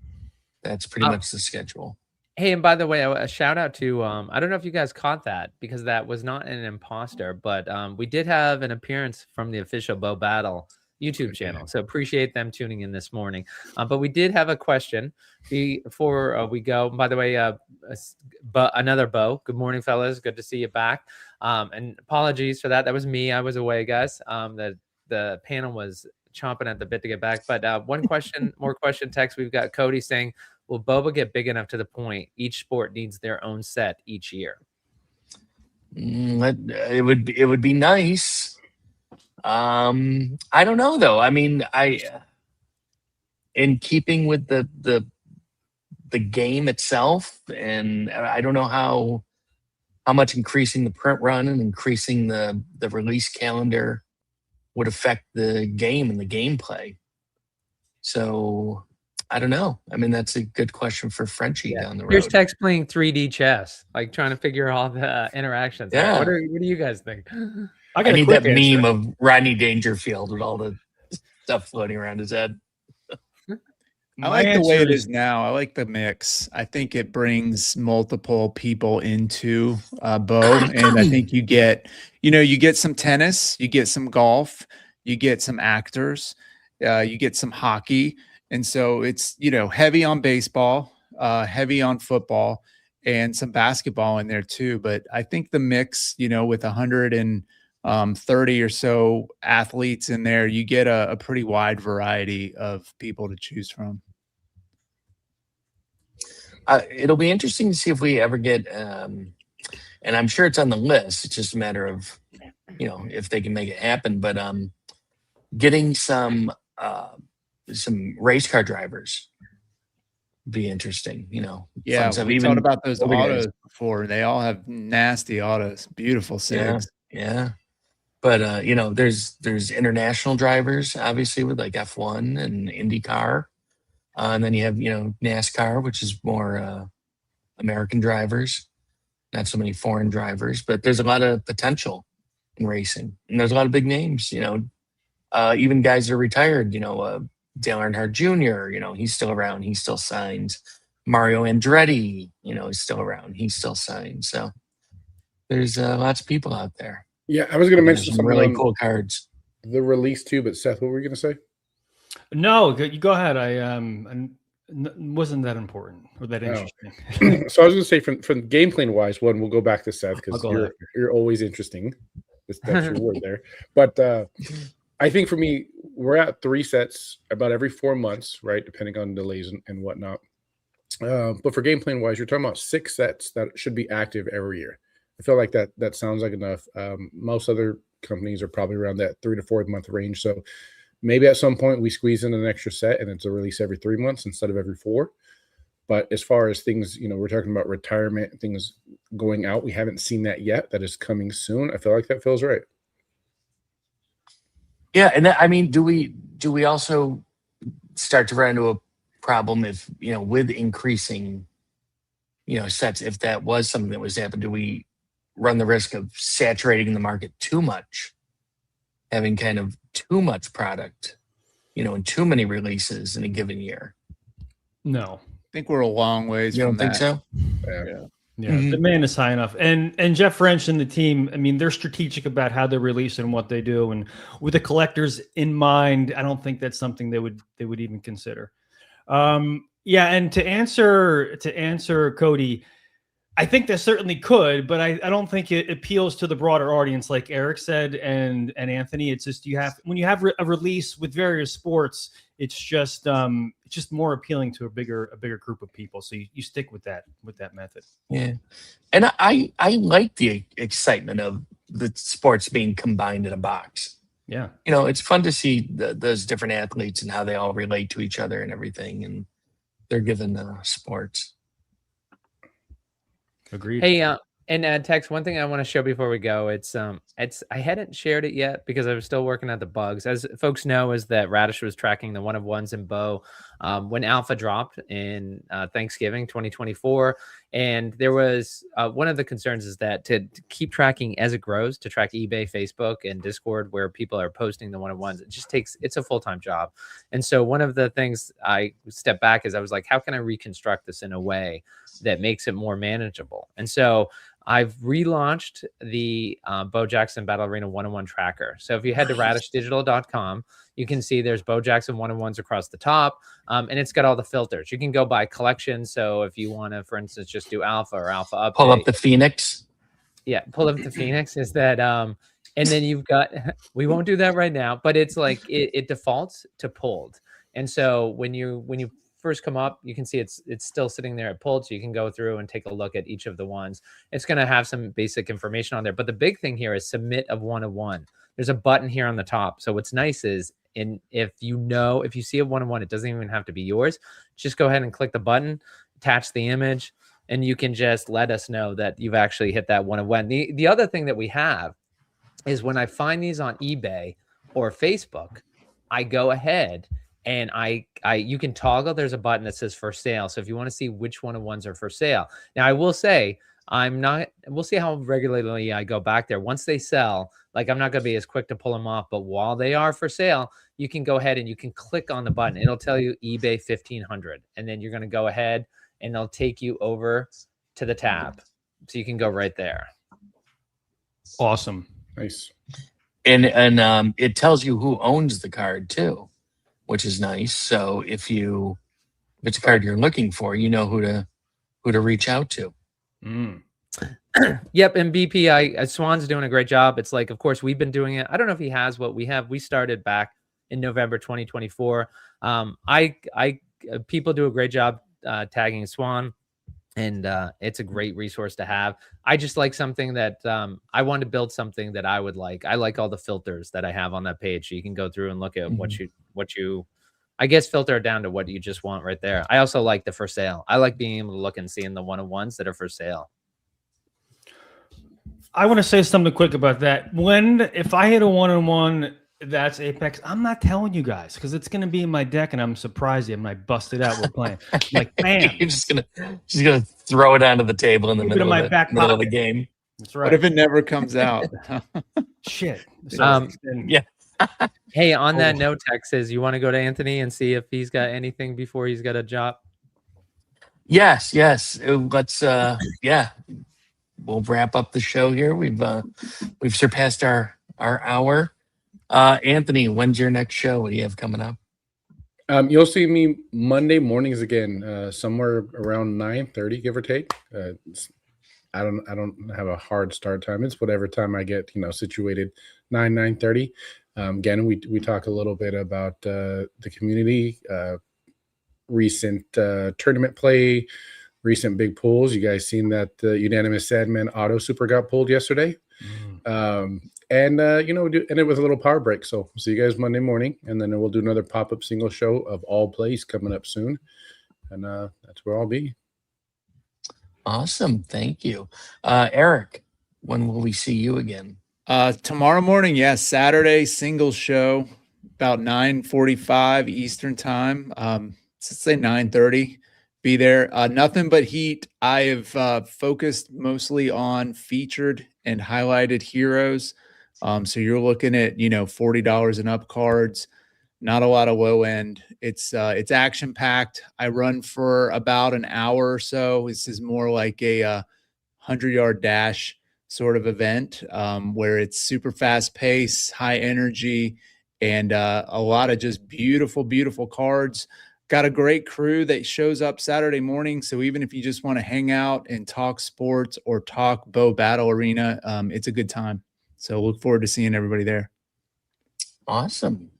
[SPEAKER 4] that's pretty much the schedule.
[SPEAKER 1] Hey, and by the way, a shout out to, I don't know if you guys caught that because that was not an imposter, but we did have an appearance from the official Bo Battle YouTube channel. So appreciate them tuning in this morning. But we did have a question before we go. By the way, another Bo. Good morning, fellas. Good to see you back. And apologies for that. That was me. I was away, guys. The panel was chomping at the bit to get back. But more question text. We've got Cody saying, will boba get big enough to the point each sport needs their own set each year?
[SPEAKER 4] It would be nice. I don't know though. I mean, in keeping with the game itself, and I don't know how much increasing the print run and increasing the release calendar would affect the game and the gameplay. So I don't know. I mean, that's a good question for Frenchie down the road.
[SPEAKER 1] Here's Tex playing 3D chess, like trying to figure all the interactions.
[SPEAKER 4] Yeah.
[SPEAKER 1] What do you guys think?
[SPEAKER 4] I need that meme of Rodney Dangerfield with all the stuff floating around his head.
[SPEAKER 5] I like the way it is now. I like the mix. I think it brings multiple people into Bo, and I think you get some tennis, you get some golf, you get some actors, you get some hockey, and so it's heavy on baseball, heavy on football, and some basketball in there too. But I think the mix, with 130 or so athletes in there, you get a pretty wide variety of people to choose from.
[SPEAKER 4] It'll be interesting to see if we ever get, and I'm sure it's on the list. It's just a matter of, if they can make it happen. But getting some race car drivers be interesting.
[SPEAKER 5] Yeah, we talked about those autos before. They all have nasty autos, beautiful SIGs.
[SPEAKER 4] Yeah. But there's international drivers, obviously, with like F1 and IndyCar. And then you have, NASCAR, which is more American drivers, not so many foreign drivers, but there's a lot of potential in racing. And there's a lot of big names, even guys that are retired, Dale Earnhardt Jr., he's still around. He still signs. Mario Andretti, is still around. He still signs. So there's lots of people out there.
[SPEAKER 7] Yeah, I was going to mention
[SPEAKER 4] some
[SPEAKER 7] something
[SPEAKER 4] really cool cards.
[SPEAKER 7] The release too, but Seth, what were you going to say?
[SPEAKER 6] No, you go ahead. Wasn't that important or that interesting.
[SPEAKER 7] So I was going to say, from gameplay wise, we'll go back to Seth because you're always interesting. That's your word there. But I think for me, we're at 3 sets about every 4 months, right? Depending on delays and whatnot. But for gameplay wise, you're talking about 6 sets that should be active every year. I feel like that sounds like enough. Most other companies are probably around that 3 to 4 month range. So maybe at some point we squeeze in an extra set and it's a release every 3 months instead of every 4. But as far as things, we're talking about retirement, things going out, we haven't seen that yet. That is coming soon. I feel like that feels right.
[SPEAKER 4] Yeah, and do we also start to run into a problem if with increasing sets, if that was something that was happening, do we run the risk of saturating the market too much, having kind of too much product, and too many releases in a given year?
[SPEAKER 6] No,
[SPEAKER 5] I think we're a long ways.
[SPEAKER 4] You
[SPEAKER 5] from
[SPEAKER 4] don't think
[SPEAKER 5] that.
[SPEAKER 4] so?
[SPEAKER 6] Yeah, demand is high enough, and Jeff French and the team. I mean, they're strategic about how they release and what they do, and with the collectors in mind, I don't think that's something they would even consider. Yeah, and to answer Cody, I think that certainly could, but I don't think it appeals to the broader audience, like Eric said and Anthony. It's just when you have a release with various sports, it's just more appealing to a bigger group of people. So you stick with that method.
[SPEAKER 4] Yeah, and I like the excitement of the sports being combined in a box.
[SPEAKER 6] Yeah,
[SPEAKER 4] it's fun to see those different athletes and how they all relate to each other and everything, and they're given sports.
[SPEAKER 6] Agreed.
[SPEAKER 1] Hey, and Tex, one thing I want to show before we go, it's I hadn't shared it yet because I was still working at the bugs. As folks know, is that Radish was tracking the 1-of-1s in Bow when Alpha dropped in Thanksgiving 2024, and there was one of the concerns is that to keep tracking as it grows, to track eBay, Facebook, and Discord where people are posting the 1-of-1s, it's a full-time job. And so one of the things I stepped back is I was like, how can I reconstruct this in a way that makes it more manageable? And so I've relaunched the Bo Jackson Battle Arena 1-of-1 tracker. So if you head to radishdigital.com, you can see there's Bo Jackson 1-of-1s across the top, and it's got all the filters. You can go by collection. So if you want to, for instance, just do Alpha or Alpha Update.
[SPEAKER 4] Pull up the Phoenix.
[SPEAKER 1] Yeah, pull up the Phoenix. Is that and then you've got, we won't do that right now, but it's like it defaults to pulled. And so when you first come up, you can see it's still sitting there at pulled, so you can go through and take a look at each of the ones. It's going to have some basic information on there, but the big thing here is submit of 1-of-1. There's a button here on the top. So what's nice is, if you see a 1-of-1, it doesn't even have to be yours. Just go ahead and click the button, attach the image, and you can just let us know that you've actually hit that 1-of-1. The other thing that we have is when I find these on eBay or Facebook, I go ahead and you can toggle. There's a button that says for sale. So if you want to see which 1-of-1s are for sale. Now I will say, we'll see how regularly I go back there. Once they sell, like I'm not going to be as quick to pull them off, but while they are for sale, you can go ahead and you can click on the button. It'll tell you eBay 1500. And then you're going to go ahead and they'll take you over to the tab. So you can go right there.
[SPEAKER 6] Awesome.
[SPEAKER 7] Nice.
[SPEAKER 4] And it tells you who owns the card too, which is nice. So if it's a card you're looking for, you know who to reach out to.
[SPEAKER 1] Yep. And BP, Swan's doing a great job. It's like, of course, we've been doing it. I don't know if he has what we have. We started back in November 2024. People do a great job tagging Swan, and it's a great resource to have. I just like something that I want to build something that I would like. I like all the filters that I have on that page. So you can go through and look at what you I guess filter it down to what you just want right there. I also like the for sale. I like being able to look and seeing the 1-of-1s that are for sale.
[SPEAKER 6] I want to say something quick about that. If I hit a 1-of-1 That's Apex. I'm not telling you guys because it's gonna be in my deck, and I'm surprised you. And I bust it out. We're playing. I'm like, bam.
[SPEAKER 4] You're just gonna throw it onto the table in the
[SPEAKER 6] Keep it in
[SPEAKER 4] middle
[SPEAKER 6] my
[SPEAKER 4] of the
[SPEAKER 6] back
[SPEAKER 4] middle of the
[SPEAKER 6] pocket.
[SPEAKER 4] game.
[SPEAKER 6] That's
[SPEAKER 5] What
[SPEAKER 6] right.
[SPEAKER 5] if it never comes out?
[SPEAKER 6] Shit.
[SPEAKER 4] Yeah.
[SPEAKER 1] Hey, on that note, Texas, you want to go to Anthony and see if he's got anything before he's got a job?
[SPEAKER 4] Yes. Let's we'll wrap up the show here. We've surpassed our hour. Anthony, when's your next show? What do you have coming up?
[SPEAKER 7] You'll see me Monday mornings again, somewhere around 9:30, give or take. I don't have a hard start time. It's whatever time I get, situated, 9:30. Again, we talk a little bit about the community, recent tournament play, recent big pulls. You guys seen that the unanimous Sadman Auto Super got pulled yesterday? And it was a little power break. So we'll see you guys Monday morning, and then we'll do another pop-up single show of all plays coming up soon. And that's where I'll be.
[SPEAKER 4] Awesome. Thank you. Eric, when will we see you again?
[SPEAKER 5] Tomorrow morning, yes, Saturday single show, about 9:45 Eastern time. Let's say 9:30. Be there. Nothing but heat. I have focused mostly on featured and highlighted heroes. So you're looking at $40 and up cards. Not a lot of low end. It's action packed. I run for about an hour or so. This is more like a 100-yard dash sort of event where it's super fast pace, high energy, and a lot of just beautiful, beautiful cards. Got a great crew that shows up Saturday morning. So even if you just want to hang out and talk sports or talk Bow Battle Arena, it's a good time. So look forward to seeing everybody there.
[SPEAKER 4] Awesome.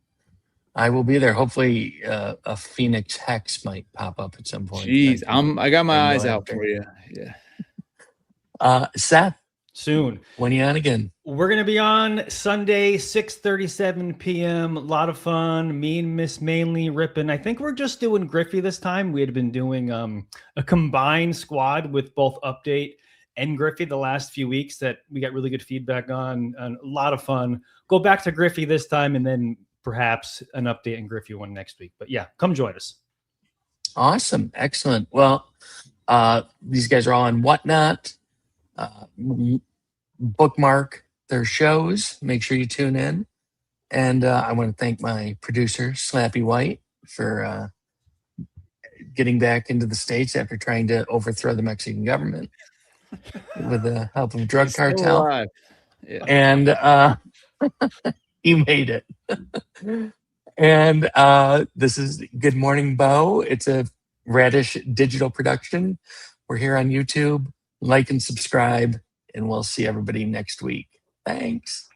[SPEAKER 4] I will be there. Hopefully a Phoenix Hex might pop up at some point.
[SPEAKER 5] Jeez, I got my eyes out for you. Yeah.
[SPEAKER 4] Seth,
[SPEAKER 6] Soon.
[SPEAKER 4] when are you on again?
[SPEAKER 6] We're going to be on Sunday, 6:37 p.m. A lot of fun. Me and Miss Mainly ripping. I think we're just doing Griffey this time. We had been doing a combined squad with both Update and Griffey the last few weeks that we got really good feedback on. And a lot of fun. Go back to Griffey this time and then perhaps an Update and Griffey one next week. But yeah, come join us.
[SPEAKER 4] Awesome. Excellent. Well, these guys are all on Whatnot. Bookmark their shows. Make sure you tune in. And I want to thank my producer, Slappy White, for getting back into the States after trying to overthrow the Mexican government with the help of drug cartel.
[SPEAKER 5] Yeah.
[SPEAKER 4] And he made it. And this is Good Morning Bo. It's a Radish digital production. We're here on YouTube. Like and subscribe, and we'll see everybody next week. Thanks.